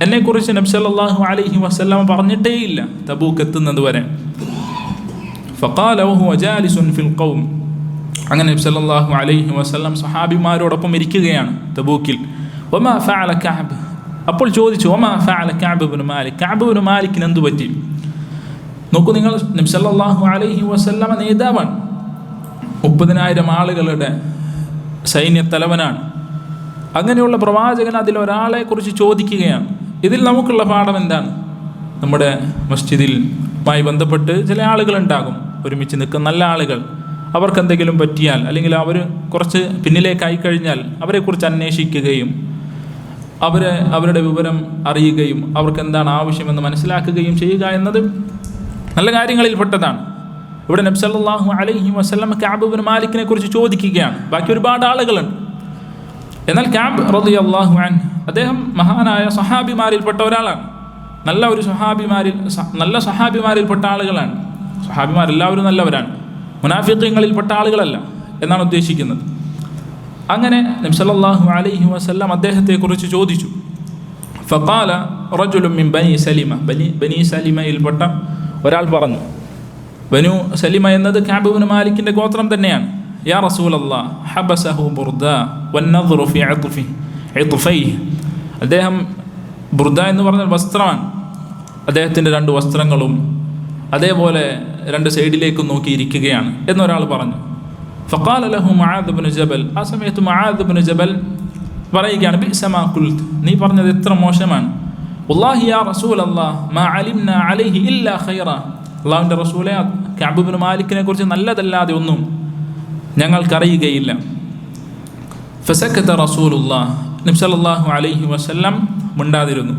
എന്നെക്കുറിച്ച് നബി സല്ലല്ലാഹു അലൈഹി വസല്ലം പറഞ്ഞിട്ടേ ഇല്ല തബൂക്ക് എത്തുന്നത് വരെ. ഫഖാല വഹുവ ജാലിസുൻ ഫിൽ ഖൗം. അങ്ങനെ നബി സല്ലല്ലാഹു അലൈഹി വസല്ലം സഹാബിമാരോടൊപ്പം ഇരിക്കുകയാണ് തബൂക്കിൽ. വമാ ഫഅല കഅബ്. അപ്പോൾ ചോദിച്ചു, വമാ ഫഅല കഅബ് ഇബ്നു മാലിക്. കഅബ് ഇബ്നു മാലിക്കിന് എന്തു പറ്റി? നോക്കൂ നിങ്ങൾ, നബി സല്ലല്ലാഹു അലൈഹി വസല്ലം നേതാവാണ്, 30,000 ആളുകളുടെ സൈന്യത്തലവനാണ്. അങ്ങനെയുള്ള പ്രവാചകൻ അതിലൊരാളെ കുറിച്ച് ചോദിക്കുകയാണ്. ഇതിൽ നമുക്കുള്ള പാഠം എന്താണ്? നമ്മുടെ മസ്ജിദിലുമായി ബന്ധപ്പെട്ട് ചില ആളുകളുണ്ടാകും, ഒരുമിച്ച് നിൽക്കുന്ന നല്ല ആളുകൾ. അവർക്ക് എന്തെങ്കിലും പറ്റിയാൽ അല്ലെങ്കിൽ അവർ കുറച്ച് പിന്നിലേക്കായി കഴിഞ്ഞാൽ അവരെക്കുറിച്ച് അന്വേഷിക്കുകയും അവരുടെ വിവരം അറിയുകയും അവർക്ക് എന്താണ് ആവശ്യമെന്ന് മനസ്സിലാക്കുകയും ചെയ്യുക എന്നത് നല്ല കാര്യങ്ങളിൽപ്പെട്ടതാണ്. ഇവിടെ നബി സല്ലല്ലാഹു അലൈഹി വസല്ലം കഅബ് ഇബ്നു മാലിക്കിനെ കുറിച്ച് ചോദിക്കുകയാണ്. ബാക്കി ഒരുപാട് ആളുകളുണ്ട്. എന്നാൽ കഅബ് റളിയല്ലാഹു അൻഹു അദ്ദേഹം മഹാനായ സഹാബിമാരിൽപ്പെട്ട ഒരാളാണ്. നല്ല സഹാബിമാരിൽപ്പെട്ട ആളുകളാണ്. സഹാബിമാരെല്ലാവരും നല്ലവരാണ്, മുനാഫിഖീങ്ങളിൽപ്പെട്ട ആളുകളല്ല എന്നാണ് ഉദ്ദേശിക്കുന്നത്. അങ്ങനെ നബി സല്ലല്ലാഹു അലൈഹി വസല്ലം അദ്ദേഹത്തെക്കുറിച്ച് ചോദിച്ചു. ഫഖാല റജുലുൻ മിൻ ബനി സലിമ, ബനി സലിമയിൽപ്പെട്ട ഒരാൾ പറഞ്ഞു. ബനു സലിമ എന്നത് കഅബ് ഇബ്നു മാലിക്കിൻ്റെ ഗോത്രം തന്നെയാണ്. യാ റസൂലല്ലാഹ് ഹബസഹു ബുർദ വന്നദ്റു ഫി ഇത്ഫൈഹി, അദ്ദേഹം ബുർദ എന്ന് പറഞ്ഞ വസ്ത്രമാണ്, അദ്ദേഹത്തിൻ്റെ 2 വസ്ത്രങ്ങളും അതേപോലെ 2 സൈഡിലേക്കും നോക്കിയിരിക്കുകയാണ് എന്നൊരാൾ പറഞ്ഞു. ഫഖാല ലഹു മുആദ് ഇബ്നു ജബൽ, ആ സമയത്ത് മുആദ് ഇബ്നു ജബൽ പറയുകയാണ്, ബിഅസ മാ ഖുൽത്, നീ പറഞ്ഞത് എത്ര മോശമാണ്. വല്ലാഹി യാ റസൂലല്ലാഹ് മാ അലിംനാ അലൈഹി ഇല്ലാ ഖൈറ, അല്ലാഹുവിൻ്റെ റസൂലേ കഅബ് ഇബ്നു മാലിക്കിനെ കുറിച്ച് നല്ലതല്ലാതെ ഒന്നും ഞങ്ങൾക്കറിയുകയില്ല. ഫസക്കത റസൂലുള്ളാഹ്, നബി സല്ലല്ലാഹു അലൈഹി വസല്ലം മിണ്ടാതിരുന്നു.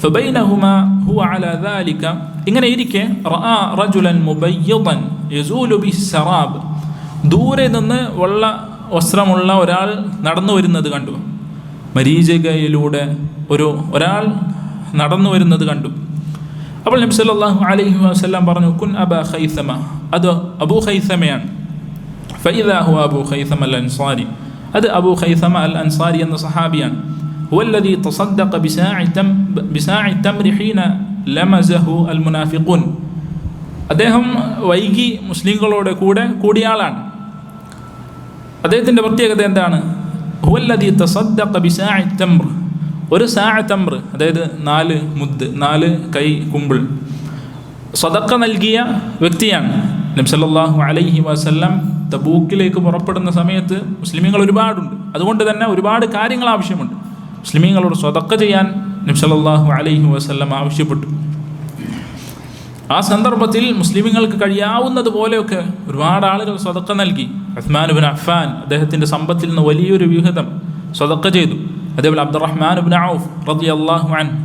ഫബൈനഹുമാ ഹുവ അലാ ദാലിക, ഇങ്ങനെ ഇരിക്കെ റആ റജുലൻ മുബയ്യദൻ യസൂലു ബിസ്സറാബ്, ദൂരെ നിന്ന് വെള്ള വസ്ത്രമുള്ള ഒരാൾ നടന്നു വരുന്നത് കണ്ടു. മരീചികയിലൂടെ ഒരാൾ നടന്നു വരുന്നത് കണ്ടു. അപ്പോൾ നബി സല്ലല്ലാഹു അലൈഹി വസല്ലം പറഞ്ഞു, കുൻ അബാ ഖൈസമ, അത് അബൂ ഖൈസമയാണ്. ഫഇദാ ഹുവ അബൂ ഖൈസമ അൽ അൻസാരി, അത് അബൂ ഖൈസമ അൽ അൻസാരി എന്ന സഹാബിയാണ്. ഹുവല്ലദീ തസദ്ദഖ ബിസാഇ തംരി ഹീന ലമസഹു അൽ മുനാഫിഖൂൻ, അദ്ദേഹം വൈകി മുസ്ലിങ്ങളോട് കൂടിയ ആളാണ്. അദ്ദേഹത്തിൻ്റെ പ്രത്യേകത എന്താണ്? ഹുവല്ലദീ തസദ്ദഖ ബിസാഇ തംർ, ഒരു സാഅ തംർ, അതായത് 4 മുദ്, 4 കൈ കുമ്പിൾ സദഖ നൽകിയ വ്യക്തിയാണ്. നബി സല്ലല്ലാഹു അലൈഹി വസല്ലം തബൂക്കിലേക്ക് പുറപ്പെടുന്ന സമയത്ത് മുസ്ലിമീങ്ങൾ ഒരുപാടുണ്ട്, അതുകൊണ്ട് തന്നെ ഒരുപാട് കാര്യങ്ങൾ ആവശ്യമുണ്ട്. മുസ്ലിമീങ്ങളോട് സദഖ ചെയ്യാൻ നബി സല്ലല്ലാഹു അലൈഹി വസല്ലം ആവശ്യപ്പെട്ടു. ആ സന്ദർഭത്തിൽ മുസ്ലിമീങ്ങൾക്ക് കഴിയാവുന്നത് പോലെയൊക്കെ ഒരുപാട് ആളുകൾ സദഖ നൽകി. ഉസ്മാൻ ഇബ്നു അഫ്ഫാൻ അദ്ദേഹത്തിൻ്റെ സമ്പത്തിൽ നിന്ന് വലിയൊരു വിഹിതം സദഖ ചെയ്തു. അതേപോലെ അബ്ദുറഹ്മാൻ ഇബ്നു ഔഫ് റളിയല്ലാഹു അൻഹു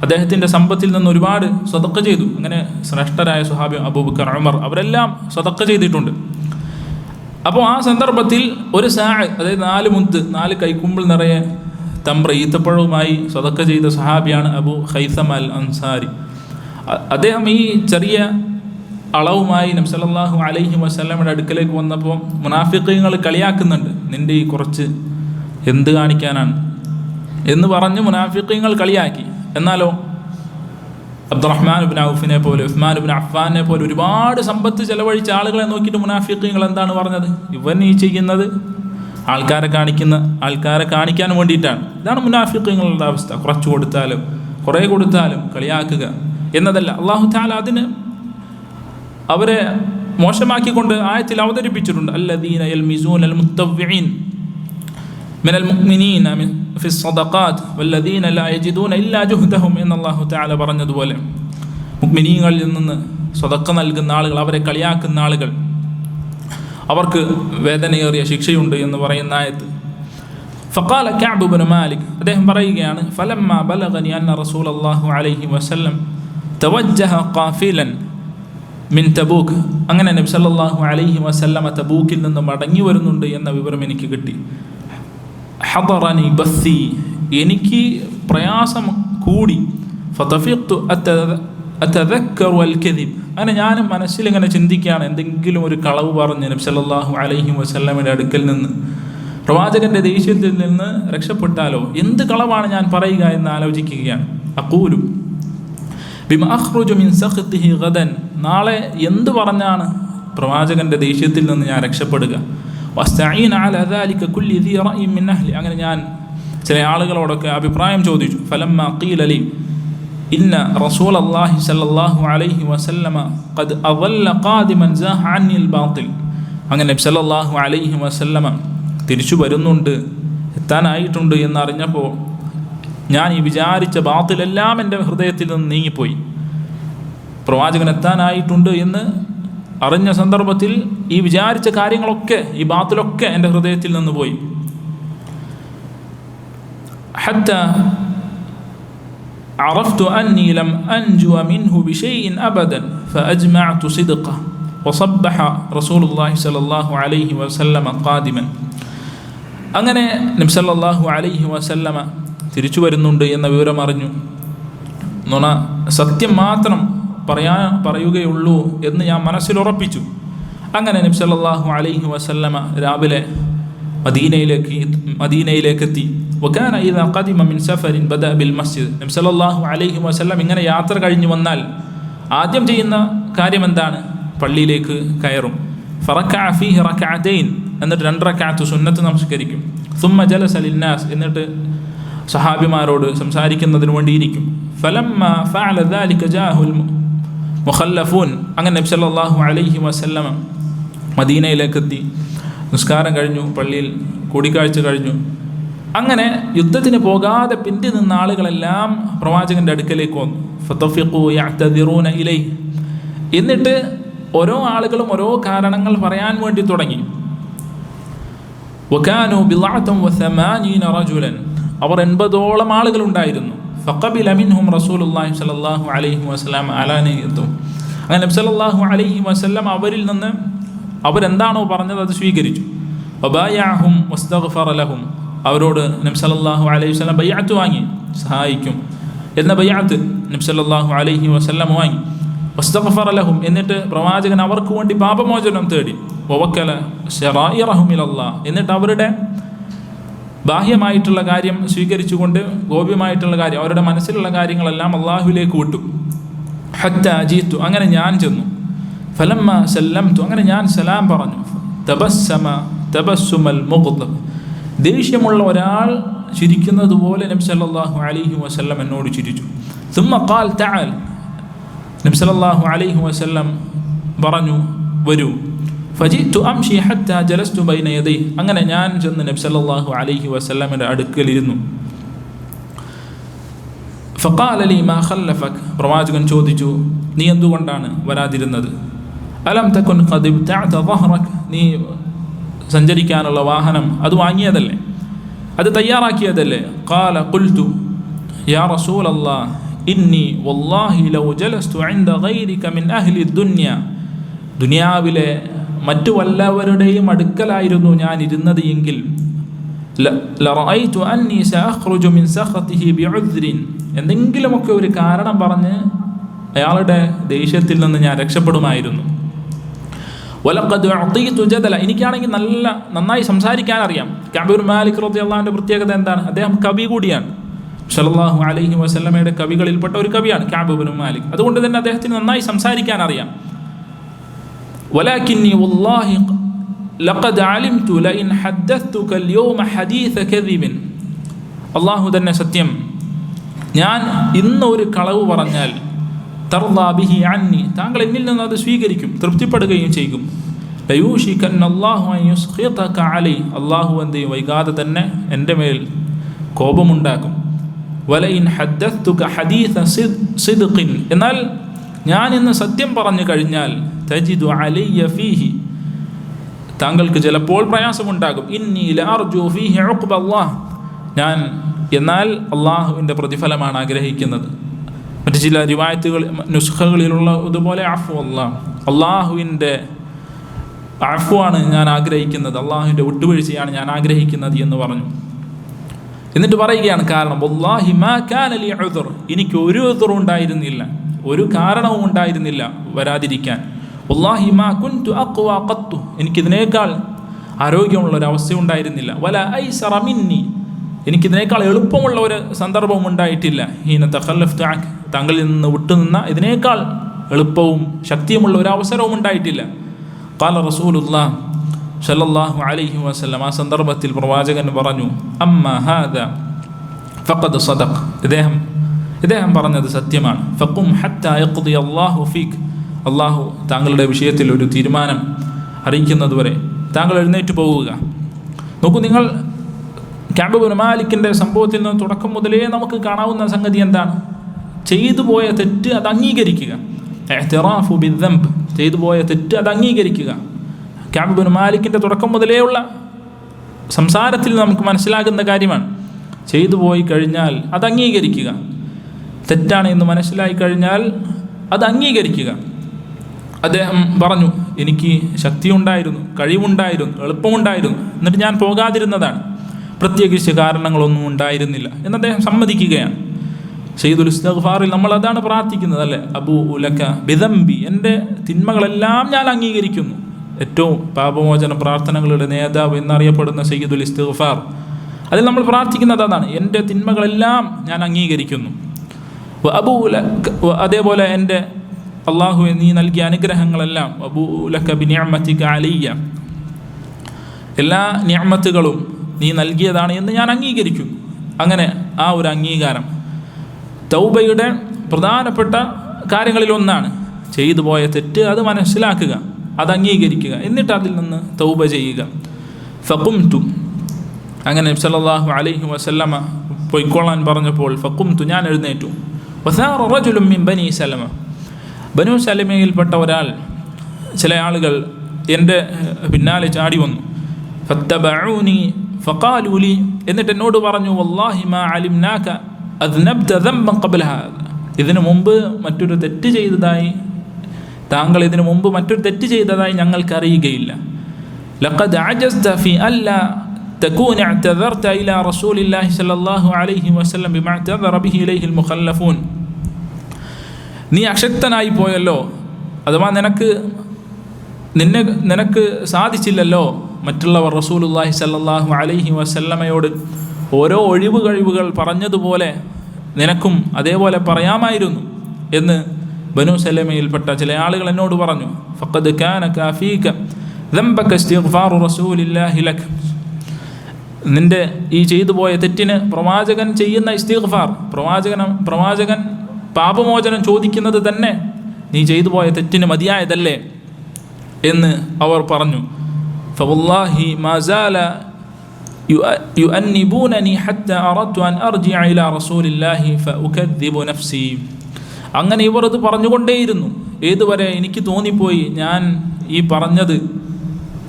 അദ്ദേഹത്തിൻ്റെ സമ്പത്തിൽ നിന്ന് ഒരുപാട് സദഖ ചെയ്തു. അങ്ങനെ ശ്രേഷ്ഠരായ സ്വഹാബി അബൂബക്കർ, ഉമർ, അവരെല്ലാം സദഖ ചെയ്തിട്ടുണ്ട്. അപ്പോൾ ആ സന്ദർഭത്തിൽ ഒരു സാഅ, അതായത് 4 മുദ്, 4 കൈക്കുമ്പിൾ നിറയെ തംറ, ഈത്തപ്പഴവുമായി സദഖ ചെയ്ത സഹാബിയാണ് അബൂ ഖൈസമ അൽ അൻസാരി. അദ്ദേഹം ഈ ചെറിയ അളവുമായി നബി സല്ലല്ലാഹു അലൈഹി വസല്ലമയുടെ അടുക്കലേക്ക് വന്നപ്പോൾ മുനാഫിഖീങ്ങൾ കളിയാക്കുന്നുണ്ട്, നിൻ്റെ ഈ കുറച്ച് എന്ത് കാണിക്കാനാണ് എന്ന് പറഞ്ഞ് മുനാഫിഖീങ്ങൾ കളിയാക്കി. എന്നാലോ അബ്ദുറഹ്മാൻ ഇബ്നു ഔഫിനെ പോലെ, ഉസ്മാൻ ഇബ്നു അഫ്ഫാനെ പോലെ ഒരുപാട് സമ്പത്ത് ചെലവഴിച്ച ആളുകളെ നോക്കിയിട്ട് മുനാഫിഖീങ്ങൾ എന്താണ് പറഞ്ഞത്? ഇവൻ ഈ ചെയ്യുന്നത് ആൾക്കാരെ കാണിക്കാൻ വേണ്ടിയിട്ടാണ്. ഇതാണ് മുനാഫിഖീങ്ങളുടെ അവസ്ഥ. കുറച്ച് കൊടുത്താലും കുറേ കൊടുത്താലും കളിയാക്കുക എന്നതല്ല. അല്ലാഹു തആല അതിന് അവരെ മോശമാക്കിക്കൊണ്ട് ആയത്തിൽ അവതരിപ്പിച്ചിട്ടുണ്ട്. അല്ലദീന യൽമിസൂനൽ മുത്തവ്വിഈൻ മിനൽ മുഅ്മിനീന ഫിസ് സദഖാത്ത് വല്ലദീന ലാ യജിദൂന ഇല്ലാ ജുഹ്ദഹും എന്ന് അല്ലാഹു തആല പറഞ്ഞതുപോലെ, മുഅ്മിനീങ്ങളിൽ നിന്ന് സദഖ നൽകുന്ന ആളുകൾ, അവരെ കളിയാക്കുന്ന ആളുകൾ, അവർക്ക് വേദനയേറിയ ശിക്ഷയുണ്ട് എന്ന് പറയുന്ന ആയത്ത്. ഫഖാല കഅബ് ഇബ്നു മാലിക്, അദ്ദേഹം പറയുകയാണ്, ഫലമ്മാ ബലഗനി അന്ന റസൂലല്ലാഹു അലൈഹി വസല്ലം തവജ്ജഹ ഖാഫിലൻ മിൻ തബൂക്ക്, അങ്ങനെ നബി സല്ലല്ലാഹു അലൈഹി വസല്ലമ തബൂക്കിൽ നിന്ന് മടങ്ങി വരുന്നുണ്ട് എന്ന വിവരം എനിക്ക് കിട്ടി. ഹദറനി ബസ്സി, എനിക്ക് പ്രയാസം കൂടി. ഫതഫിഖ്തു അതദക്കറു അൽ കദിബ്, അങ്ങനെ ഞാൻ മനസ്സിലിങ്ങനെ ചിന്തിക്കുകയാണ്, എന്തെങ്കിലും ഒരു കളവ് പറഞ്ഞ് നബി സല്ലല്ലാഹു അലൈഹി വസല്ലമയുടെ അടുക്കൽ നിന്ന്, പ്രവാചകന്റെ ദേഷ്യത്തിൽ നിന്ന് രക്ഷപ്പെട്ടാലോ, എന്ത് കളവാണ് ഞാൻ പറയുക എന്ന് ആലോചിക്കുകയാണ്. അഖൂലു ബിമാ അഖ്റുജു മിൻ സഖ്തിഹി ഗദൻ, നാളെ എന്ത് പറഞ്ഞാണ് പ്രവാചകന്റെ ദേഷ്യത്തിൽ നിന്ന് ഞാൻ രക്ഷപ്പെടുക. വസ്തഈന അലാ ദാലിക കുല്ലി ദീ റഅയിൻ മിൻ അഹ്ലി, അങ്ങനെ ഞാൻ ചില ആളുകളോടൊക്കെ അഭിപ്രായം ചോദിച്ചു. ഫലമ്മാ ഖീല ലി ഇന്ന റസൂലല്ലാഹി സ്വല്ലല്ലാഹു അലൈഹി വസല്ലമ ഖദ് അദല്ല ഖാദിമൻ സാഹ അന്നിൽ ബാത്തിൽ, അങ്ങനെ നബി സല്ലല്ലാഹു അലൈഹി വസല്ലമ തിരിച്ചു വരുന്നുണ്ട്, എത്താനായിട്ടുണ്ട് എന്നറിഞ്ഞപ്പോൾ ഞാൻ ഈ വിചാരിച്ച ബാത്തിലെല്ലാം എൻ്റെ ഹൃദയത്തിൽ നിന്ന് നീങ്ങിപ്പോയി. പ്രവാചകൻ എത്താനായിട്ടുണ്ട് എന്ന് അറിഞ്ഞ സന്ദർഭത്തിൽ ഈ വിചാരിച്ച കാര്യങ്ങളൊക്കെ, ഈ ബാത്തിലൊക്കെ എൻ്റെ ഹൃദയത്തിൽ നിന്ന് പോയി. ഹത്താ അറഫ്തു അന്നി ലം അൻജുവ മിൻഹു ബിശൈഇൻ അബദൻ ഫഅജ്മഅതു സിദ്ഖഹ വസബ്ബഹ റസൂലുള്ളാഹി സ്വല്ലല്ലാഹു അലൈഹി വസല്ലമ ഖാദിമൻ. അങ്ങനെ നബി സല്ലല്ലാഹു അലൈഹി വസല്ലമ തിരിച്ചു വരുന്നുണ്ട് എന്ന വിവരം അറിഞ്ഞു. നുണ സത്യം മാത്രം പറയുകയുള്ളൂ എന്ന് ഞാൻ മനസ്സിൽ ഉറപ്പിച്ചു. അങ്ങനെ നബി സല്ലല്ലാഹു അലൈഹി വസല്ലമ രാവിലെ മദീനയിലേക്കെത്തി. വകാന ഇദാ ഖദിമ മിൻ സഫരിൻ ബദഅ ബിൽ മസ്ജിദ്. നബി സല്ലല്ലാഹു അലൈഹി വസല്ലം ഇങ്ങനെ യാത്ര കഴിഞ്ഞു വന്നാൽ ആദ്യം ചെയ്യുന്ന കാര്യം എന്താണ്? പള്ളിയിലേക്ക് കയറും. ഫറക്കഅ ഫീഹി റക്അതൈൻ, എന്നിട്ട് 2 റക്അത്ത് സുന്നത്ത് നമസ്കരിക്കും. സുമ്മ ജലസ ലിന്നാസ്, എന്നിട്ട് സഹാബിമാരോട് സംസാരിക്കുന്നതിന് വേണ്ടിയിരിക്കും. ഫലമ്മ ഫഅല ദാലിക ജാഅഹുൽ മുഖല്ലഫൂൻ. അങ്ങനെ നബി സല്ലല്ലാഹു അലൈഹി വസല്ലം മദീനയിലേക്കെത്തി. നിസ്കാരം കഴിഞ്ഞു, പള്ളിയിൽ കൂടിക്കാഴ്ച കഴിഞ്ഞു. അങ്ങനെ യുദ്ധത്തിന് പോകാതെ പിന്തി നിന്ന ആളുകളെല്ലാം പ്രവാചകന്റെ അടുക്കലേക്ക് വന്നു. ഫതഫിഖു യഅ്തദിറൂന ഇലൈഹി. എന്നിട്ട് ഓരോ ആളുകളും ഓരോ കാരണങ്ങൾ പറയാൻ വേണ്ടി തുടങ്ങി. വകാനു ബിളഅതൻ വസമാനീന റജുലൻ, അവർ 80ഓളം ആളുകളുണ്ടായിരുന്നു. ഫഖബില മിൻഹും റസൂലുള്ളാഹി സ്വല്ലല്ലാഹു അലൈഹി വസല്ലം അലാനിയതും. അങ്ങനെ നബി സല്ലല്ലാഹു അലൈഹി വസല്ലം അവരിൽ നിന്ന് അവരെന്താണോ പറഞ്ഞത് അത് സ്വീകരിച്ചു. വബായഅഹും വസ്തഗ്ഫറ ലഹും, അവരോട് നബി സല്ലല്ലാഹു അലൈഹി വസല്ലം ബൈഅത്ത് വാങ്ങി, സഹായിക്കും എന്ന ബൈഅത്ത് നബി സല്ലല്ലാഹു അലൈഹി വസല്ലം വാങ്ങി. വസ്തഗ്ഫറ ലഹും, എന്നിട്ട് പ്രവാചകൻ അവർക്ക് വേണ്ടി പാപമോചനം തേടി. വവക്കല ശറായിറഹും ഇലല്ലാഹ്, എന്നിട്ട് അവരുടെ ബാഹ്യമായിട്ടുള്ള കാര്യം സ്വീകരിച്ചുകൊണ്ട് ഗോപ്യമായിട്ടുള്ള കാര്യം, അവരുടെ മനസ്സിലുള്ള കാര്യങ്ങളെല്ലാം അള്ളാഹുവിലേക്ക് വിട്ടു. ഹത്താ ജീത്തു, അങ്ങനെ ഞാൻ ചെന്നു. ഫലമ്മ സല്ലംതു, അങ്ങനെ ഞാൻ സലാം പറഞ്ഞു. തബസ്സുമൽ മുഗ്ദബ്, ദേഷ്യമുള്ള ഒരാൾ ചിരിക്കുന്നത് പോലെ നബി സല്ലല്ലാഹു അലൈഹി വസല്ലം എന്നോട് ചിരിച്ചു. സുമ്മ ഖാൽ തഅൽ, നബി സല്ലല്ലാഹു അലൈഹി വസല്ലം പറഞ്ഞു വരൂ. ഫജിഅ്തു അംശി ഹത്താ ജലസ്തു ബൈന യദൈഹി, അങ്ങനെ ഞാൻ ചെന്ന് നബി സല്ലല്ലാഹു അലൈഹി വസല്ലമിന്റെ അടുക്കലിരുന്നു. ഫഖാല ലി മാ ഖല്ലഫക്, പ്രവാചകൻ ചോദിച്ചു, നീ എന്തുകൊണ്ടാണ് വരാതിരുന്നത്? അലം തകുൻ ഖദ് ഇബ്തഅത ളഹ്റക്, നീ സഞ്ചരിക്കാനുള്ള വാഹനം അത് വാങ്ങിയതല്ലേ, അത് തയ്യാറാക്കിയതല്ലേ? ഖാല ഖുൽതു യാ റസൂലല്ലാഹ് ഇന്നി വല്ലാഹി ലൗ ജലസ്തു ഇൻദ ഗൈരിക മിൻ അഹ്ലി ദുനിയ, ദുനിയാവിലെ മറ്റു വല്ലവരുടെയും അടുക്കലായിരുന്നു ഞാൻ ഇരുന്നത് എങ്കിൽ ലറഅയ്തു അന്നി സഅഖ്റുജു മിൻ സഖതിഹി ബിഉദ്രിൻ, എന്തെങ്കിലുമൊക്കെ ഒരു കാരണം പറഞ്ഞ് അയാളുടെ ദേഷ്യത്തിൽ നിന്ന് ഞാൻ രക്ഷപ്പെടുമായിരുന്നു. വലഖദ് ഉഅതീതു ജദല, എനിക്കാണെങ്കിൽ നന്നായി സംസാരിക്കാൻ അറിയാം. കഅബ് ഇബ്നു മാലിക് റളിയല്ലാഹു അൻഹുവിന്റെ പ്രത്യേകത എന്താണ്? അദ്ദേഹം കവി കൂടിയാണ്. സല്ലല്ലാഹു അലൈഹി വസല്ലമയുടെ കവികളിൽപ്പെട്ട ഒരു കവിയാണ് കഅബ് ഇബ്നു മാലിക്. അതുകൊണ്ട് തന്നെ അദ്ദേഹത്തിന് നന്നായി സംസാരിക്കാൻ അറിയാം. വലാകിന്നി വല്ലാഹി ലഖദ് അലിംതു ലഇൻ ഹദ്ദസ്തുക അൽയൗമ ഹദീസ കദിബിൻ, അല്ലാഹു തന്നെ സത്യം, ഞാൻ ഇന്ന് ഒരു കളവ് പറഞ്ഞാൽ തർദാ ബിഹി അന്നി, താങ്കൾ എന്നിൽ നിന്ന് അത് സ്വീകരിക്കും, തൃപ്തിപ്പെടുകയും ചെയ്യും. ലയൂഷികന്ന അല്ലാഹു അൻ യുസ്ഖിതക അലൈ, അല്ലാഹു എന്തെയും വൈകാതെ തന്നെ എൻ്റെ മേൽ കോപമുണ്ടാക്കും. വലഇൻ ഹദ്ദസ്തുക ഹദീസ സിദ്ഖിൻ, എന്നാൽ ഞാൻ ഇന്ന് സത്യം പറഞ്ഞു കഴിഞ്ഞാൽ തജിദു അലയ്യ ഫീഹി, താങ്കൾക്ക് ചിലപ്പോൾ പ്രയാസമുണ്ടാകും. ഇന്നി ലഅർജു ഫീഹി ഉഖ്ബ അല്ലാഹ്, ഞാൻ എന്നാൽ അള്ളാഹുവിൻ്റെ പ്രതിഫലമാണ് ആഗ്രഹിക്കുന്നത്. മറ്റു ചില റിവായത്തുകൾ നുസ്ഖകളിലുള്ള ഇതുപോലെ അഫ്വ അല്ലാഹ്, അള്ളാഹുവിൻ്റെ അഫ്വാണ് ഞാൻ ആഗ്രഹിക്കുന്നത്, അള്ളാഹുവിൻ്റെ വിട്ടുവീഴ്ചയാണ് ഞാൻ ആഗ്രഹിക്കുന്നത് എന്ന് പറഞ്ഞു. എന്നിട്ട് പറയുകയാണ് കാരണം, വല്ലാഹി മാ കാന ലി ഉദ്ർ, എനിക്ക് ഒരു ഉദ്റും ഉണ്ടായിരുന്നില്ല, ഒരു കാരണവും ഉണ്ടായിരുന്നില്ല വരാതിരിക്കാൻ. വല്ലാഹി മാ കുൻതു അഖ്വ ഖത്തു, എനിക്കിതിനേക്കാൾ ആരോഗ്യമുള്ള ഒരു അവസ്ഥ ഉണ്ടായിരുന്നില്ല. വല ഐസറ മിന്നി, എനിക്കിതിനേക്കാൾ എളുപ്പമുള്ള ഒരു സന്ദർഭവും ഉണ്ടായിട്ടില്ല. ഹീന തഖല്ലഫ്തു അൻക, താങ്കളിൽ നിന്ന് വിട്ടുനിന്ന ഇതിനേക്കാൾ എളുപ്പവും ശക്തിയുമുള്ള ഒരു അവസരവും ഉണ്ടായിട്ടില്ല. ഖാല റസൂലുള്ളാഹ് സല്ലല്ലാഹു അലൈഹി വസല്ലം, ആ സന്ദർഭത്തിൽ പ്രവാചകൻ പറഞ്ഞു, അമ്മാ ഹാദാ ഫഖദ് സദഖ, ഇദ്ദേഹം പറഞ്ഞത് സത്യമാണ്. ഫഖും ഹത്താ യഖ്ദി അല്ലാഹു ഫീക്, അള്ളാഹു താങ്കളുടെ വിഷയത്തിൽ ഒരു തീരുമാനം അറിയിക്കുന്നതുവരെ താങ്കൾ എഴുന്നേറ്റ് പോവുക. നോക്കൂ, നിങ്ങൾ കഅബ് ഇബ്നു മാലിക്കിൻ്റെ സംഭവത്തിൽ നിന്ന് തുടക്കം മുതലേ നമുക്ക് കാണാവുന്ന സംഗതി എന്താണ്? ചെയ്തു പോയ തെറ്റ് അത് അംഗീകരിക്കുക. ഇഅ്തിറാഫു ബിദ്ദംബ്, ചെയ്തു പോയ തെറ്റ് അത് അംഗീകരിക്കുക. കഅബ് ഇബ്നു മാലിക്കിൻ്റെ തുടക്കം മുതലേ ഉള്ള സംസാരത്തിൽ നമുക്ക് മനസ്സിലാകുന്ന കാര്യമാണ്. ചെയ്തു പോയി കഴിഞ്ഞാൽ അത് അംഗീകരിക്കുക, തെറ്റാണ് എന്ന് മനസ്സിലായി കഴിഞ്ഞാൽ അത് അംഗീകരിക്കുക. അദ്ദേഹം പറഞ്ഞു, എനിക്ക് ശക്തിയുണ്ടായിരുന്നു, കഴിവുണ്ടായിരുന്നു, എളുപ്പമുണ്ടായിരുന്നു, എന്നിട്ട് ഞാൻ പോകാതിരുന്നതാണ്. പ്രത്യേകിച്ച് കാരണങ്ങളൊന്നും ഉണ്ടായിരുന്നില്ല എന്ന് അദ്ദേഹം സമ്മതിക്കുകയാണ്. സയ്യിദുൽ ഇസ്തിഗ്ഫാറിൽ നമ്മൾ അതാണ് പ്രാർത്ഥിക്കുന്നത് അല്ലേ, അബൂ ഉലക ബിദംബി, എൻ്റെ തിന്മകളെല്ലാം ഞാൻ അംഗീകരിക്കുന്നു. ഏറ്റവും പാപമോചന പ്രാർത്ഥനകളുടെ നേതാവ് എന്നറിയപ്പെടുന്ന സയ്യിദുൽ ഇസ്തിഗ്ഫാർ, അതിൽ നമ്മൾ പ്രാർത്ഥിക്കുന്നത് അതാണ്, എൻ്റെ തിന്മകളെല്ലാം ഞാൻ അംഗീകരിക്കുന്നു. അബൂ ലക, അതേപോലെ എൻ്റെ അള്ളാഹുവെ നീ നൽകിയ അനുഗ്രഹങ്ങളെല്ലാം, അബൂ ലക ബിനിഅമതിക അലയ്യ, എല്ലാ നിഅമത്തുകളും നീ നൽകിയതാണ് എന്ന് ഞാൻ അംഗീകരിക്കുന്നു. അങ്ങനെ ആ ഒരു അംഗീകാരം തൗബയുടെ പ്രധാനപ്പെട്ട കാര്യങ്ങളിലൊന്നാണ്. ചെയ്തു പോയ തെറ്റ് അത് മനസ്സിലാക്കുക, അത് അംഗീകരിക്കുക, എന്നിട്ട് അതിൽ നിന്ന് തൗബ ചെയ്യുക. ഫഖുംതു, അങ്ങനെ നബി സല്ലല്ലാഹു അലൈഹി വസല്ലമ പൊയ്ക്കൊള്ളാൻ പറഞ്ഞപ്പോൾ ഫഖുംതു, ഞാൻ എഴുന്നേറ്റു. വസാറ റജുലുൻ മിൻ ബനി സലമ, ബനു സലമയിൽപ്പെട്ട ഒരാൾ, ചില ആളുകൾ എൻ്റെ പിന്നാലെ ചാടി വന്നു. ഫത്തബഊനി ഫഖാലു ലി, എന്നിട്ട് എന്നോട് പറഞ്ഞു, വല്ലാഹി മാ അലിംനാക അദ്നബ്ത ദംബൻ ഖബ്ല ഹാദ, ഇതിനു മുമ്പ് മറ്റൊരു തെറ്റ് ചെയ്തതായി, താങ്കൾ ഇതിനു മുമ്പ് മറ്റൊരു തെറ്റ് ചെയ്തതായി ഞങ്ങൾക്കറിയുകയില്ല. ലഖദ് അജസ്ത ഫി അല്ലാ തകൂന അഅ്തദർത ഇലാ റസൂലില്ലാഹി സ്വല്ലല്ലാഹു അലൈഹി വസല്ലം ബിമാ അഅ്തദറ ബിഹി ഇലൈഹിൽ മുഖല്ലഫൂൻ, നീ അശക്തനായി പോയല്ലോ, അഥവാ നിനക്ക് സാധിച്ചില്ലല്ലോ മറ്റുള്ളവർ റസൂലുള്ളാഹി സ്വല്ലല്ലാഹു അലൈഹി വസല്ലമയോട് ഓരോ ഒഴിവ് കഴിവുകൾ പറഞ്ഞതുപോലെ നിനക്കും അതേപോലെ പറയാമായിരുന്നു എന്ന് ബനു സലമയിൽപ്പെട്ട ചില ആളുകൾ എന്നോട് പറഞ്ഞു. ഫഖദ് കാന കാഫീക ദംബക ഇസ്തിഗ്ഫാറു റസൂലില്ലാഹി ലക, നിന്റെ ഈ ചെയ്തു പോയ തെറ്റിന് പ്രവാചകൻ ചെയ്യുന്ന ഇസ്തിഗ്ഫാർ, പ്രവാചകൻ പാപമോചനം ചോദിക്കുന്നത് തന്നെ നീ ചെയ്തു പോയ തെറ്റിന് മതിയായതല്ലേ എന്ന് അവർ പറഞ്ഞു. ഫവല്ലാഹി മാ സാല യുഅന്നിബൂനനി ഹത്താ അറദ്തു അൻ അർജിഅ ഇലാ റസൂലില്ലാഹി ഫഉകദ്ദിബു നഫ്സി, അങ്ങനെ ഇവർ അത് പറഞ്ഞുകൊണ്ടേയിരുന്നു. ഏതുവരെ എനിക്ക് തോന്നിപ്പോയി ഞാൻ ഈ പറഞ്ഞത്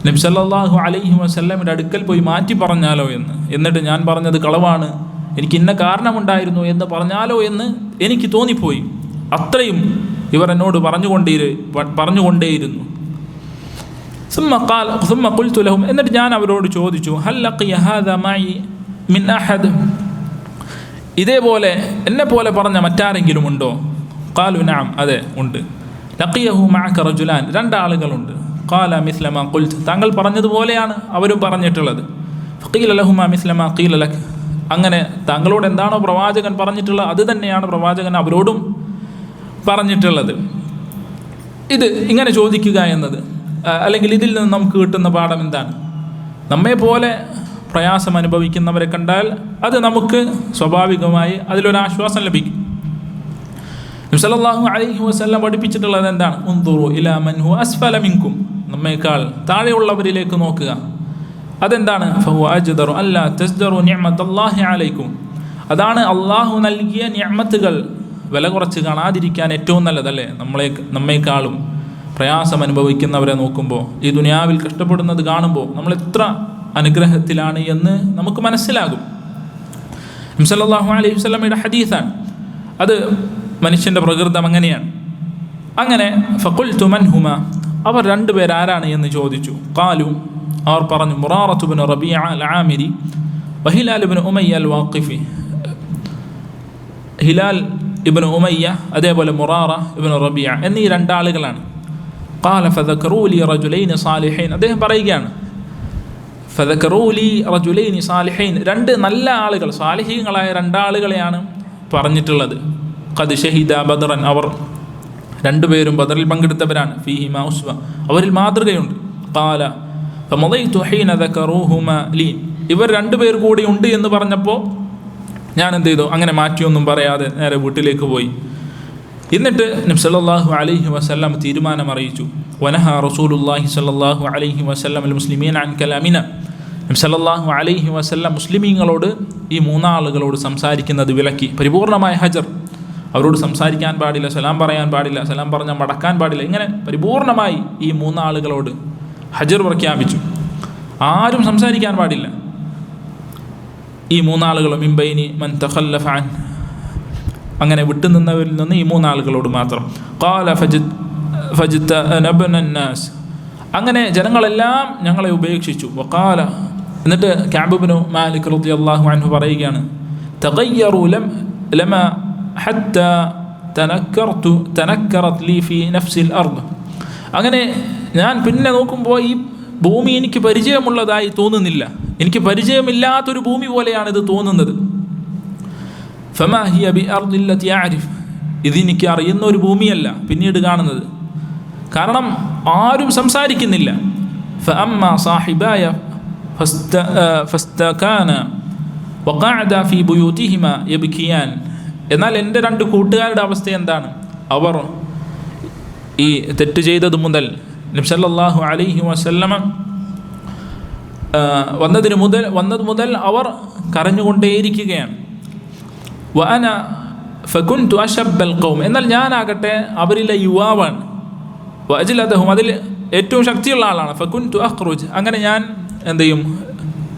നബി സല്ലല്ലാഹു അലൈഹി വസല്ലമയുടെ അടുക്കൽ പോയി മാറ്റി പറഞ്ഞാലോ എന്ന്, എന്നിട്ട് ഞാൻ പറഞ്ഞത് കളവാണ്, എനിക്ക് ഇന്ന കാരണമുണ്ടായിരുന്നു എന്ന് പറഞ്ഞാലോ എന്ന് എനിക്ക് തോന്നിപ്പോയി. അത്രയും ഇവർ എന്നോട് പറഞ്ഞുകൊണ്ടേയിരുന്നു. ثم قلت لهم, എന്നിട്ട് ഞാൻ അവരോട് ചോദിച്ചു, ഹൽ ലഖിയ ഹാദാ മഈ മിൻ അഹദ്, ഇതേപോലെ എന്നെ പോലെ പറഞ്ഞ മറ്റാരെങ്കിലും ഉണ്ടോ? ഖാലു നഅം, അതെ ഉണ്ട്. ലഖിയഹു മഅക റജുലാൻ, രണ്ടാളുകളുണ്ട്. ഖാല മിസ്ല മാ ഖുൽത്, താങ്കൾ പറഞ്ഞതുപോലെയാണ് അവരും പറഞ്ഞിട്ടുള്ളത്. ഫഖീല ലഹുമാ മിസ്ല മാ ഖീല ലക, അങ്ങനെ താങ്കളോട് എന്താണോ പ്രവാചകൻ പറഞ്ഞിട്ടുള്ളത് അത് തന്നെയാണ് പ്രവാചകൻ അവരോടും പറഞ്ഞിട്ടുള്ളത്. ഇത് ഇങ്ങനെ ചോദിക്കുക എന്നത്, അല്ലെങ്കിൽ ഇതിൽ നിന്ന് നമുക്ക് കിട്ടുന്ന പാഠം എന്താണ്? നമ്മെപ്പോലെ പ്രയാസം അനുഭവിക്കുന്നവരെ കണ്ടാൽ അത് നമുക്ക് സ്വാഭാവികമായി അതിലൊരാശ്വാസം ലഭിക്കും. നബി സല്ലല്ലാഹു അലൈഹി വസല്ലം പഠിപ്പിച്ചിട്ടുള്ളത് എന്താണ്? ഉൻദുറു ഇലാ മൻ ഹുവ അസ്ഫല മിൻകും, നമ്മേക്കാൾ താഴെയുള്ളവരിലേക്ക് നോക്കുക. അതെന്താണ്? ഫഹുവ അജ്ദറു അല്ലാ തസ്ദറു നിഅമത്തല്ലാഹി അലൈക്കും, അതാണ് അള്ളാഹു നൽകിയ നിഅമത്തുകൾ വില കുറച്ച് കാണാതിരിക്കാൻ ഏറ്റവും നല്ലതല്ലേ? നമ്മേക്കാളും പ്രയാസം അനുഭവിക്കുന്നവരെ നോക്കുമ്പോൾ, ഈ ദുനിയാവിൽ കഷ്ടപ്പെടുന്നത് കാണുമ്പോൾ നമ്മൾ എത്ര അനുഗ്രഹത്തിലാണ് എന്ന് നമുക്ക് മനസ്സിലാകും. നബി സല്ലല്ലാഹു അലൈഹി വസല്ലമയുടെ ഹദീസാണ് അത്, മനുഷ്യൻ്റെ പ്രകൃതം അങ്ങനെയാണ്. അങ്ങനെ ഫഖുൽതു മൻ ഹുമ, അവർ രണ്ടുപേർ ആരാണ് എന്ന് ചോദിച്ചു. ഖാലു, അവർ പറഞ്ഞു, മുറാറത്ത് ഇബ്നു റബീഅ അൽ-ആമിരി വഹിലാൽ ഇബ്നു ഉമയ്യ അൽ-വാഖിഫി, ഹിലാൽ ഇബ്നു ഉമയ്യ അതേപോലെ മുറാറ ഇബ്നു റബീഅ എന്നീ രണ്ടാളുകളാണ്. ഖാല ഫദക്കറൂ ലി റജുലൈനി സാലിഹൈൻ, അദ്ദേഹം പറയുകയാണ്, ഫദക്കറൂ ലി റജുലൈനി സാലിഹൈൻ, രണ്ട് നല്ല ആളുകൾ, സാലിഹീങ്ങളായ രണ്ടാളുകളെയാണ് പറഞ്ഞിട്ടുള്ളത്. ഖദ് ഷഹിദ ബദറൻ, അവർ രണ്ടുപേരും ബദറിൽ പങ്കെടുത്തവരാണ്. ഫീഹിമാ ഉസ്വ, അവരിൽ മാതൃകയുണ്ട്. ഖാല ഫമളൈതു ഹീന ദക്കറൂഹുമാ ലി, ഇവർ രണ്ടുപേർ കൂടി ഉണ്ട് എന്ന് പറഞ്ഞപ്പോൾ ഞാൻ എന്ത് ചെയ്തു? അങ്ങനെ മാറ്റിയൊന്നും പറയാതെ നേരെ വീട്ടിലേക്ക് പോയി. എന്നിട്ട് നബി സല്ലല്ലാഹു അലൈഹി വസല്ലം തീരുമാനം അറിയിച്ചു. വനഹ റസൂലുള്ളാഹി സല്ലല്ലാഹു അലൈഹി വസല്ലം അൽ മുസ്ലിമീന അൻ കലാമിന, നബി സല്ലല്ലാഹു അലൈഹി വസല്ലം മുസ്ലിമീങ്ങളോട്, ഈ മൂന്നാളുകളോട് സംസാരിക്കുന്നത് വിലക്കി. പരിപൂർണമായ ഹജർ, അവരോട് സംസാരിക്കാൻ പാടില്ല, സലാം പറയാൻ പാടില്ല, സലാം പറഞ്ഞാൽ മടക്കാൻ പാടില്ല, ഇങ്ങനെ പരിപൂർണമായി ഈ മൂന്നാളുകളോട് ഹജർ പ്രഖ്യാപിച്ചു. ആരും സംസാരിക്കാൻ പാടില്ല. ഈ മൂന്നാളുകളും മിമ്പൈനി മൻ തഖല്ലഫ അൻ, അങ്ങനെ വിട്ടുനിന്നവരിൽ നിന്ന് ഈ മൂന്നാളുകളോട് മാത്രം. ഖാല ഫജ്തനബ്ന അന്നാസ്, അങ്ങനെ ജനങ്ങളെല്ലാം ഞങ്ങളെ ഉപേക്ഷിച്ചു. വഖാല എന്നിട്ട് കഅബ് ഇബ്നു മാലിക് റളിയല്ലാഹു അൻഹു പറയുകയാണ്, തഗയ്യറു ലമ ഹത്താ തനക്കറത് ലീ ഫീ നഫ്സിൽ അർദ്. അങ്ങനെ ഞാൻ പിന്നെ നോക്കുമ്പോൾ ഈ ഭൂമി എനിക്ക് പരിചയമുള്ളതായി തോന്നുന്നില്ല, എനിക്ക് പരിചയമില്ലാത്തൊരു ഭൂമി പോലെയാണ് ഇത് തോന്നുന്നത്. ഫമാ ഹിയ ബി അർദില്ലതി അഅരിഫ്, ഇതെനിക്ക് അറിയുന്ന ഒരു ഭൂമിയല്ല പിന്നീട് കാണുന്നത്, കാരണം ആരും സംസാരിക്കുന്നില്ല. ഫഅമ്മാ സാഹിബായ ഫസ്തകാന വഖഅദ ഫീ ബുയൂതിഹിമ യബ്കിയാൻ. എന്നാൽ എൻ്റെ രണ്ട് കൂട്ടുകാരുടെ അവസ്ഥ എന്താണ്? അവർ ഈ തെറ്റ് ചെയ്തത് മുതൽ നബി സല്ലല്ലാഹു അലൈഹി വസല്ലമ വന്നത് മുതൽ അവർ കരഞ്ഞുകൊണ്ടേയിരിക്കുകയാണ്. വഅന ഫകുൻതു അശബ്ബൽ ഖൗം, എന്നാൽ ഞാനാകട്ടെ അവരിലെ യുവാവാണ്. വഅജ്ലദഹും, അതിൽ ഏറ്റവും ശക്തിയുള്ള ആളാണ്. ഫകുൻതു അഖ്റുജ്, അങ്ങനെ ഞാൻ എന്ത് ചെയ്യും,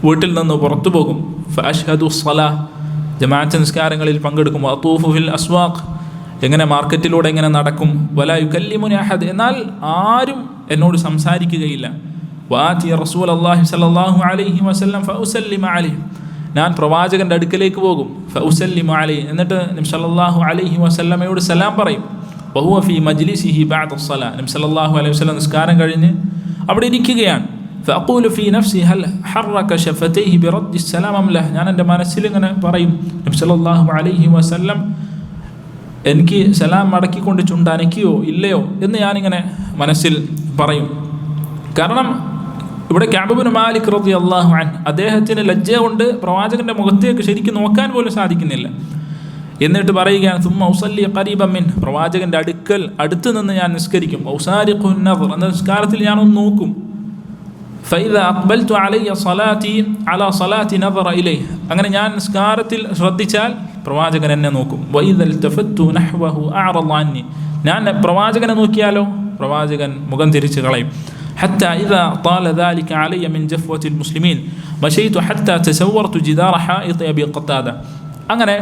വീട്ടിൽ നിന്ന് പുറത്തു പോകും. ഫഅഷ്ഹദു സ്വലാഹ്, ജമാഅത്ത് നിസ്കാരങ്ങളിൽ പങ്കെടുക്കും. വഅതൂഫു ഫിൽ അസ്വാഖ്, എങ്ങനെ മാർക്കറ്റിലൂടെ എങ്ങനെ നടക്കും. വലാ യുകല്ലിമുനി അഹദ്, എന്നാൽ ആരും എന്നോട് സംസാരിക്കുകയില്ല. വആതി റസൂലല്ലാഹി സ്വല്ലല്ലാഹു അലൈഹി വസല്ലം ഫഉസല്ലിമ അലൈഹി, ഞാൻ പ്രവാചകൻ്റെ അടുക്കലേക്ക് പോകും. ഫഉസല്ലിമു അലൈഹി, എന്നിട്ട് നബി സല്ലല്ലാഹു അലൈഹി വസല്ലമയോട് സലാം പറയും. വഹുവ ഫീ മജ്ലിസിഹി ബഅദ സ്വലാ, നബി സല്ലല്ലാഹു അലൈഹി വസല്ലം നിസ്കാരം കഴിഞ്ഞ് അവിടെ ഇരിക്കുകയാണ്. ഫഅഖൂലു ഫീ നഫ്സി ഹൽ ഹറക ശഫതൈഹി ബിറദ്ദി സലാം അം ലഹ്, ഞാൻ എൻ്റെ മനസ്സിൽ ഇങ്ങനെ പറയും, നബി സല്ലല്ലാഹു അലൈഹി വസല്ലം എനിക്ക് സലാം മടക്കിക്കൊണ്ട് ചുണ്ടനക്കിയോ ഇല്ലയോ എന്ന് ഞാനിങ്ങനെ മനസ്സിൽ പറയും. കാരണം ഇവിടെ കഅബ് ഇബ്നു മാലിക് റളിയല്ലാഹു അൻഹു അദ്ദേഹത്തിന് ലജ്ജ കൊണ്ട് പ്രവാചകന്റെ മുഖത്തേക്ക് ശരിക്കും നോക്കാൻ പോലും സാധിക്കുന്നില്ല. എന്നിട്ട് പറയുകയാണ്, സുമ്മ ഉസല്ലി ഖരീബൻ മിൻ, പ്രവാചകന്റെ അടുത്ത് നിന്ന് ഞാൻ നിസ്കരിക്കും. ഔസാരിഖു നദർ, എന്ന നിസ്കാരത്തിൽ ഞാനൊന്ന് നോക്കും. ഫൈദാ അഖ്ബൽതു അലയ്യ സ്വലാത്തി അലാ സ്വലാത്തി നദറ ഇലൈഹി, അങ്ങനെ ഞാൻ നിസ്കാരത്തിൽ ശ്രദ്ധിച്ചാൽ പ്രവാചകൻ എന്നെ നോക്കും. വൈദൽ തഫത്തു നഹ്വഹു അഅറദ അന്നി, ഞാൻ പ്രവാചകനെ നോക്കിയാലോ പ്രവാചകൻ മുഖം തിരിച്ചു കളയും. حتى إذا طال ذلك علي من جفوة المسلمين مشيت حتى تسورت جدار حائط أبي قتادة. അങ്ങനെ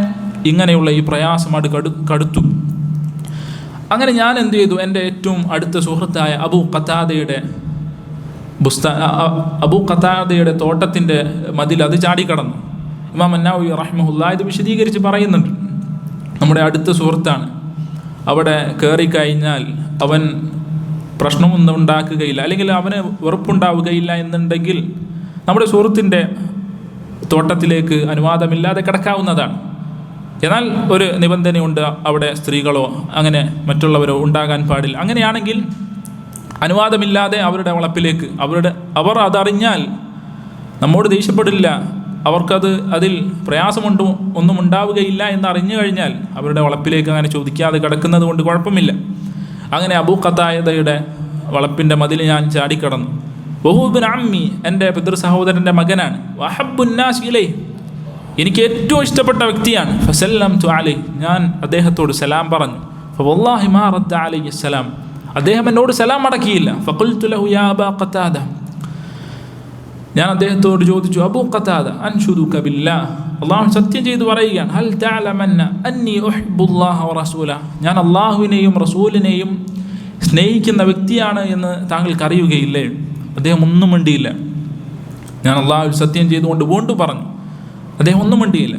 ഇങ്ങനെയുള്ള ഈ പ്രയാസം കടുത്തു. അങ്ങനെ ഞാൻ എന്ത് ചെയ്തു, എൻ്റെ ഏറ്റവും അടുത്ത സുഹൃത്തായ അബൂ ഖതാദയുടെ തോട്ടത്തിൻ്റെ മതിൽ അത് ചാടിക്കടന്നു. ഇമാം അന്നവവി റഹ്മഹുല്ലാ ഇത് വിശദീകരിച്ച് പറയുന്നുണ്ട്. നമ്മുടെ അടുത്ത സുഹൃത്താണ്, അവിടെ കയറിക്കഴിഞ്ഞാൽ അവൻ പ്രശ്നമൊന്നും ഉണ്ടാക്കുകയില്ല, അല്ലെങ്കിൽ അവന് വെറുപ്പുണ്ടാവുകയില്ല എന്നുണ്ടെങ്കിൽ നമ്മുടെ സുഹൃത്തിൻ്റെ തോട്ടത്തിലേക്ക് അനുവാദമില്ലാതെ കിടക്കാവുന്നതാണ്. എന്നാൽ ഒരു നിബന്ധനയുണ്ട്, അവിടെ സ്ത്രീകളോ അങ്ങനെ മറ്റുള്ളവരോ ഉണ്ടാകാൻ പാടില്ല. അങ്ങനെയാണെങ്കിൽ അനുവാദമില്ലാതെ അവരുടെ വളപ്പിലേക്ക് അവർ അതറിഞ്ഞാൽ നമ്മോട് ദേഷ്യപ്പെടില്ല, അതിൽ പ്രയാസമുണ്ടോ ഒന്നും ഉണ്ടാവുകയില്ല എന്ന് അറിഞ്ഞു കഴിഞ്ഞാൽ അവരുടെ വളപ്പിലേക്ക് അങ്ങനെ ചോദിക്കാതെ കിടക്കുന്നത് കൊണ്ട് കുഴപ്പമില്ല. അങ്ങനെ അബൂ ഖതാദയുടെ വളപ്പിൻ്റെ മതിൽ ഞാൻ ചാടിക്കടന്നു. വഹു ഇബ്നു അമ്മി, എൻ്റെ പിതൃ സഹോദരൻ്റെ മകനാണ്. വഹബ്ബുൻ നാസ് ഇലൈഹി, എനിക്ക് ഏറ്റവും ഇഷ്ടപ്പെട്ട വ്യക്തിയാണ്. ഫസല്ലംതു അലൈഹി, ഞാൻ അദ്ദേഹത്തോട് സലാം പറഞ്ഞു. ഫവല്ലാഹി മാ റദ്ദ അലൈഹി സലാം, അദ്ദേഹം എന്നോട് സലാം മടക്കിയില്ല. ഫഖുൽതു ലഹു യാ അബാ ഖതാദ, ഞാൻ അദ്ദേഹത്തോട് ചോദിച്ചു, അബൂ ഖതാദ അൻഷുദുക ബില്ലാഹ്, അല്ലാഹു സത്യം ചെയ്തു പറയുകയാണ്, ഹൽ തഅലമന്ന അന്നി ഉഹിബ്ബുല്ലാഹ വറസൂലഹ, ഞാൻ അല്ലാഹുവിനെയും റസൂലിനെയും സ്നേഹിക്കുന്ന വ്യക്തിയാണ് എന്ന് താങ്കൾക്ക് അറിയുകയില്ലേ? അദ്ദേഹം ഒന്നും മിണ്ടിയില്ല. ഞാൻ അല്ലാഹു സത്യം ചെയ്തുകൊണ്ട് വീണ്ടും പറഞ്ഞു, അദ്ദേഹം ഒന്നും മിണ്ടിയില്ല.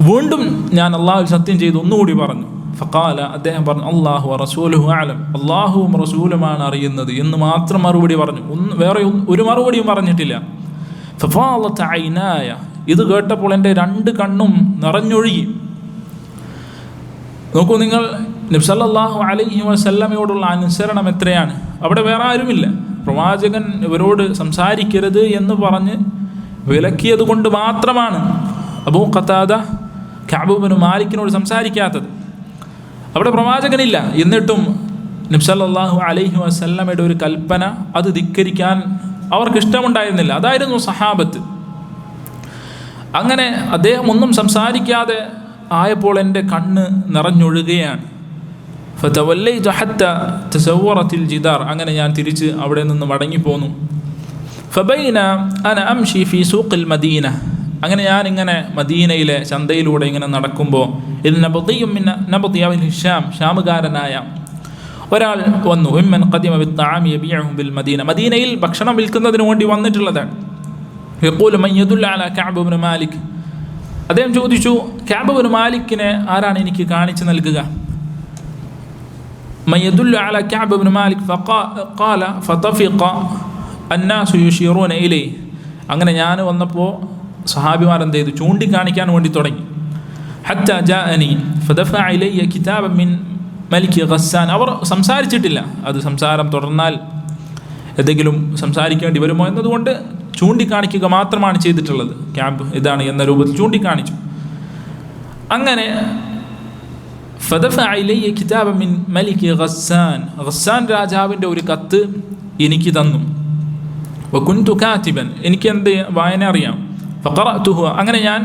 വീണ്ടും ഞാൻ അല്ലാഹു സത്യം ചെയ്തു ഒന്നുകൂടി പറഞ്ഞു. ഫഖാല, അദ്ദേഹം പറഞ്ഞു, അല്ലാഹു വറസൂലുഹു അഅലം, അല്ലാഹുവും റസൂലുമാണ് അറിയുന്നത് എന്ന് മാത്രം മറുപടി പറഞ്ഞു. വേറെ ഒരു മറുപടിയും പറഞ്ഞിട്ടില്ല. ഫഫാളത ഐനായ, ഇത് കേട്ടപ്പോൾ എൻ്റെ രണ്ട് കണ്ണും നിറഞ്ഞൊഴുകി. നോക്കൂ നിങ്ങൾ, നബി സല്ലല്ലാഹു അലൈഹി വസല്ലമയോടുള്ള അനുസരണം എത്രയാണ്. അവിടെ വേറെ ആരുമില്ല. പ്രവാചകൻ ഇവരോട് സംസാരിക്കരുത് എന്ന് പറഞ്ഞ് വിലക്കിയത് കൊണ്ട് മാത്രമാണ് അബൂ ഖതാദ കഅബ് ഇബ്നു മാലിക്കിനോട് സംസാരിക്കാത്തത്. അവിടെ പ്രവാചകനില്ല, എന്നിട്ടും നബി സല്ലല്ലാഹു അലൈഹി വസല്ലമയുടെ ഒരു കൽപ്പന അത് ധിക്കരിക്കാൻ അവർക്ക് ഇഷ്ടമുണ്ടായിരുന്നില്ല. അതായിരുന്നു സഹാബത്ത്. അങ്ങനെ അദ്ദേഹം ഒന്നും സംസാരിക്കാതെ ആയപ്പോൾ എൻ്റെ കണ്ണ് നിറഞ്ഞൊഴുകുകയാണ്. ഫതവല്ലൈതു ഹത്ത തസവ്വറത്തിൽ ജിദാർ, അങ്ങനെ ഞാൻ തിരിച്ച് അവിടെ നിന്ന് മടങ്ങിപ്പോന്നു. ഫബൈന അന അംശി ഫി സൂഖിൽ മദീന, അങ്ങനെ ഞാനിങ്ങനെ മദീനയിലെ ചന്തയിലൂടെ ഇങ്ങനെ നടക്കുമ്പോൾ ഇത് ഷാമുകാരനായ ഒരാൾ വന്നു. ഉമ്മൻ ഖദിമ ബിത്ത്ആമി യബീഉഹു ബിൽ മദീന, മദീനയിൽ ഭക്ഷണം വിൽക്കുന്നതിന് വേണ്ടി വന്നിട്ടുള്ളതാണ്. യഖൂലു മൻ യദുല്ലു അലാ കഅബ് ഇബ്നു മാലിക്. അദ്ദേഹം ചോദിച്ചു, കഅബ് ഇബ്നു മാലിക്കിനെ ആരാണ് എനിക്ക് കാണിച്ചു നൽകുക? മൻ യദുല്ലു അലാ കഅബ് ഇബ്നു മാലിക് ഫഖാല ഫതഫിഖ അന്നാസു യുശീറൂന ഇലൈഹി. അങ്ങനെ ഞാൻ വന്നപ്പോൾ സഹാബിമാർ എന്ത് ചെയ്തു? ചൂണ്ടിക്കാണിക്കാൻ വേണ്ടി തുടങ്ങി. ഹത്താ ജാഅനി ഫദഫഅ ഇലയ്യ കിതാബൻ മിൻ മലിക് ഗസ്സാൻ. അവർ സംസാരിച്ചിട്ടില്ല. അത് സംസാരം തുടർന്നാൽ എന്തെങ്കിലും സംസാരിക്കേണ്ടി വരുമോ എന്നതുകൊണ്ട് ചൂണ്ടിക്കാണിക്കുക മാത്രമാണ് ചെയ്തിട്ടുള്ളത്. ക്യാമ്പ് ഇതാണ് എന്ന രൂപത്തിൽ ചൂണ്ടിക്കാണിച്ചു. അങ്ങനെ ഫദഫഅ ഇലയ്യ കിതാബൻ മിൻ മലിക് ഗസ്സാൻ. ഗസ്സാൻ രാജാവിൻ്റെ ഒരു കത്ത് എനിക്ക് തന്നു. വകുന്തു കാതിബൻ, എനിക്ക് എന്ത് വായന അറിയാം. ഫഖറഅതുഹു, അങ്ങനെ ഞാൻ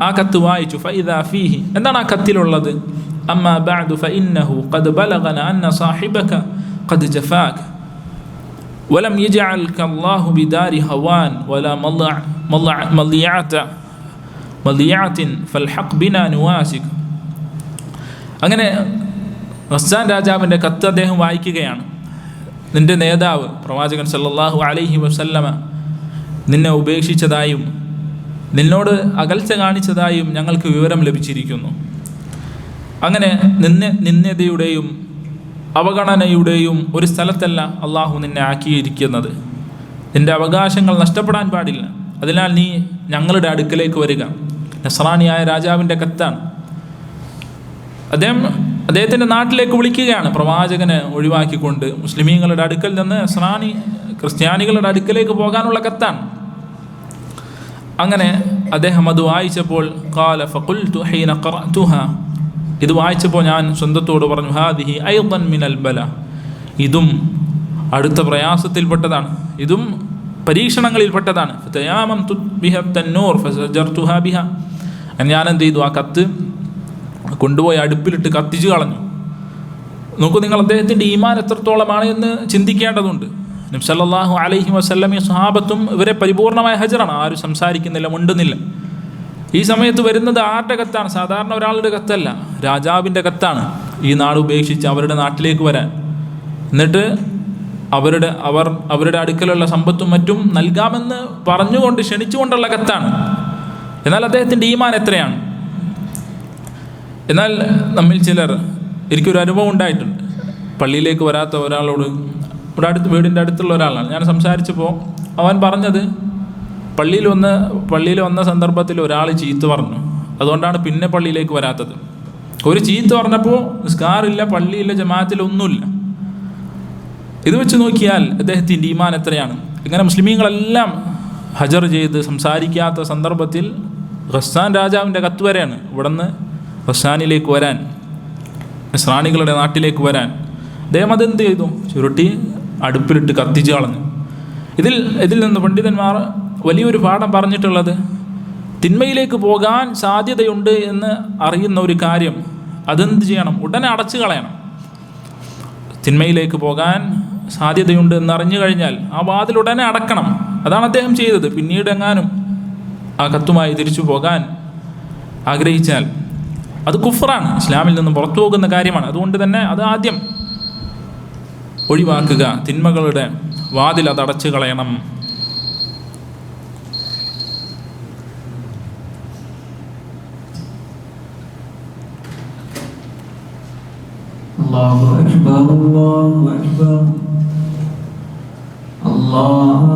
ആ കത്ത് വായിച്ചു. ഫഇദാ ഫീഹി, എന്താണ് ആ കത്തിലുള്ളത്? അമ്മാ ബഅദു ഫഇന്നഹു ഖദ് ബലഗന അന്ന സാഹിബക ഖദ് ജഫാക വലം യജഅൽക അല്ലാഹു ബിദാരി ഹവാൻ വലാ മളിയഅത്തിൻ ഫൽഹഖ് ബിനാ നുവാസിക. അങ്ങനെ ഗസ്സാൻ രാജാവിൻ്റെ കത്ത് അദ്ദേഹം വായിക്കുകയാണ്. നിന്റെ നേതാവ് പ്രവാചകൻ സല്ലല്ലാഹു അലൈഹി വസല്ലമ നിന്നെ ഉപേക്ഷിച്ചതായും നിന്നോട് അകൽച്ച കാണിച്ചതായും ഞങ്ങൾക്ക് വിവരം ലഭിച്ചിരിക്കുന്നു. അങ്ങനെ നിന്ദയുടെയും അവഗണനയുടെയും ഒരു സ്ഥലത്തല്ല അള്ളാഹു നിന്നെ ആക്കിയിരിക്കുന്നത്. നിന്റെ അവകാശങ്ങൾ നഷ്ടപ്പെടാൻ പാടില്ല. അതിനാൽ നീ ഞങ്ങളുടെ അടുക്കലേക്ക് വരിക. നസ്രാനിയായ രാജാവിൻ്റെ കത്താണ്. അദ്ദേഹത്തിൻ്റെ നാട്ടിലേക്ക് വിളിക്കുകയാണ്. പ്രവാചകനെ ഒഴിവാക്കിക്കൊണ്ട് മുസ്ലിമീങ്ങളുടെ അടുക്കൽ നിന്ന് ക്രിസ്ത്യാനികളുടെ അടുക്കലേക്ക് പോകാനുള്ള കത്താണ്. അങ്ങനെ അദ്ദേഹം അത് വായിച്ചപ്പോൾ ഖാല ഫഖുൽതു ഹീന ഖറഅതുഹാ, ഇത് വായിച്ചപ്പോൾ ഞാൻ സ്വന്തത്തോട് പറഞ്ഞു, ഹാദിഹി അയ്ദൻ മിനൽ ബല, ഇതും അടുത്ത പ്രയാസത്തിൽപ്പെട്ടതാണ്, ഇതും പരീക്ഷണങ്ങളിൽപ്പെട്ടതാണ്. ഫതയാമംതു ബിഹ തന്നൂർ ഫസജർതുഹാ ബിഹ, ഞാൻ എന്ത് ചെയ്തു? ആ കത്ത് കൊണ്ടുപോയി അടുപ്പിലിട്ട് കത്തിച്ചു കളഞ്ഞു. നോക്കൂ, നിങ്ങൾ അദ്ദേഹത്തിൻ്റെ ഈമാൻ എത്രത്തോളമാണ് എന്ന് ചിന്തിക്കേണ്ടതുണ്ട്. നബി സല്ലല്ലാഹു അലൈഹി വസല്ലമയും സ്വഹാബത്തും ഇവരെ പരിപൂർണമായ ഹജറാണ്. ആരും സംസാരിക്കുന്നില്ല, മുണ്ടുന്നില്ല. ഈ സമയത്ത് വരുന്നത് ആരുടെ കത്താണ്? സാധാരണ ഒരാളുടെ കത്തല്ല, രാജാവിൻ്റെ കത്താണ്. ഈ നാട് ഉപേക്ഷിച്ച് അവരുടെ നാട്ടിലേക്ക് വരാൻ, എന്നിട്ട് അവരുടെ അടുക്കലുള്ള സമ്പത്തും മറ്റും നൽകാമെന്ന് പറഞ്ഞുകൊണ്ട് ക്ഷണിച്ചുകൊണ്ടുള്ള കത്താണ്. എന്നാൽ അദ്ദേഹത്തിൻ്റെ ഈമാൻ എത്രയാണ്? എന്നാൽ നമ്മിൽ ചിലർ, എനിക്കൊരു അനുഭവം ഉണ്ടായിട്ടുണ്ട്. പള്ളിയിലേക്ക് വരാത്ത ഒരാളോട്, വീടിൻ്റെ അടുത്തുള്ള ഒരാളാണ്, ഞാൻ സംസാരിച്ചപ്പോൾ അവൻ പറഞ്ഞത്, പള്ളിയിൽ വന്ന സന്ദർഭത്തിൽ ഒരാൾ ചീത്ത പറഞ്ഞു, അതുകൊണ്ടാണ് പിന്നെ പള്ളിയിലേക്ക് വരാത്തത്. ഒരു ചീത്ത പറഞ്ഞപ്പോൾ നിസ്കാരമില്ല, പള്ളിയില്ല, ജമാഅത്തിലൊന്നുമില്ല. ഇത് വെച്ച് നോക്കിയാൽ അദ്ദേഹത്തിൻ്റെ ഈമാൻ എത്രയാണ്? ഇങ്ങനെ മുസ്ലിമീങ്ങളെല്ലാം ഹജർ ചെയ്ത് സംസാരിക്കാത്ത സന്ദർഭത്തിൽ ഗസ്സാൻ രാജാവിൻ്റെ കത്ത് വരെയാണ് ഇവിടുന്ന് ഗസ്സാനിലേക്ക് വരാൻ, നസ്രാനികളുടെ നാട്ടിലേക്ക് വരാൻ. അദ്ദേഹം അതെന്ത് ചെയ്തു? ചുരുട്ടി അടുപ്പിലിട്ട് കത്തിച്ച് കളഞ്ഞു. ഇതിൽ നിന്ന് പണ്ഡിതന്മാർ വലിയൊരു പാഠം പറഞ്ഞിട്ടുള്ളത്, തിന്മയിലേക്ക് പോകാൻ സാധ്യതയുണ്ട് എന്ന് അറിയുന്ന ഒരു കാര്യം അതെന്ത് ചെയ്യണം? ഉടനെ അടച്ചു കളയണം. തിന്മയിലേക്ക് പോകാൻ സാധ്യതയുണ്ട് എന്നറിഞ്ഞു കഴിഞ്ഞാൽ ആ വാതിൽ ഉടനെ അടക്കണം. അതാണ് അദ്ദേഹം ചെയ്തത്. പിന്നീട് എങ്ങാനും ആ കത്തുമായി തിരിച്ചു പോകാൻ ആഗ്രഹിച്ചാൽ അത് കുഫ്റാണ്, ഇസ്ലാമിൽ നിന്നും പുറത്തു പോകുന്ന കാര്യമാണ്. അതുകൊണ്ട് തന്നെ അത് ആദ്യം ഒഴിവാക്കുക. തിന്മകളുടെ വാതിൽ അത് അടച്ചു കളയണം. അല്ലാഹു അക്ബർ, അല്ലാഹു അക്ബർ, അല്ലാഹു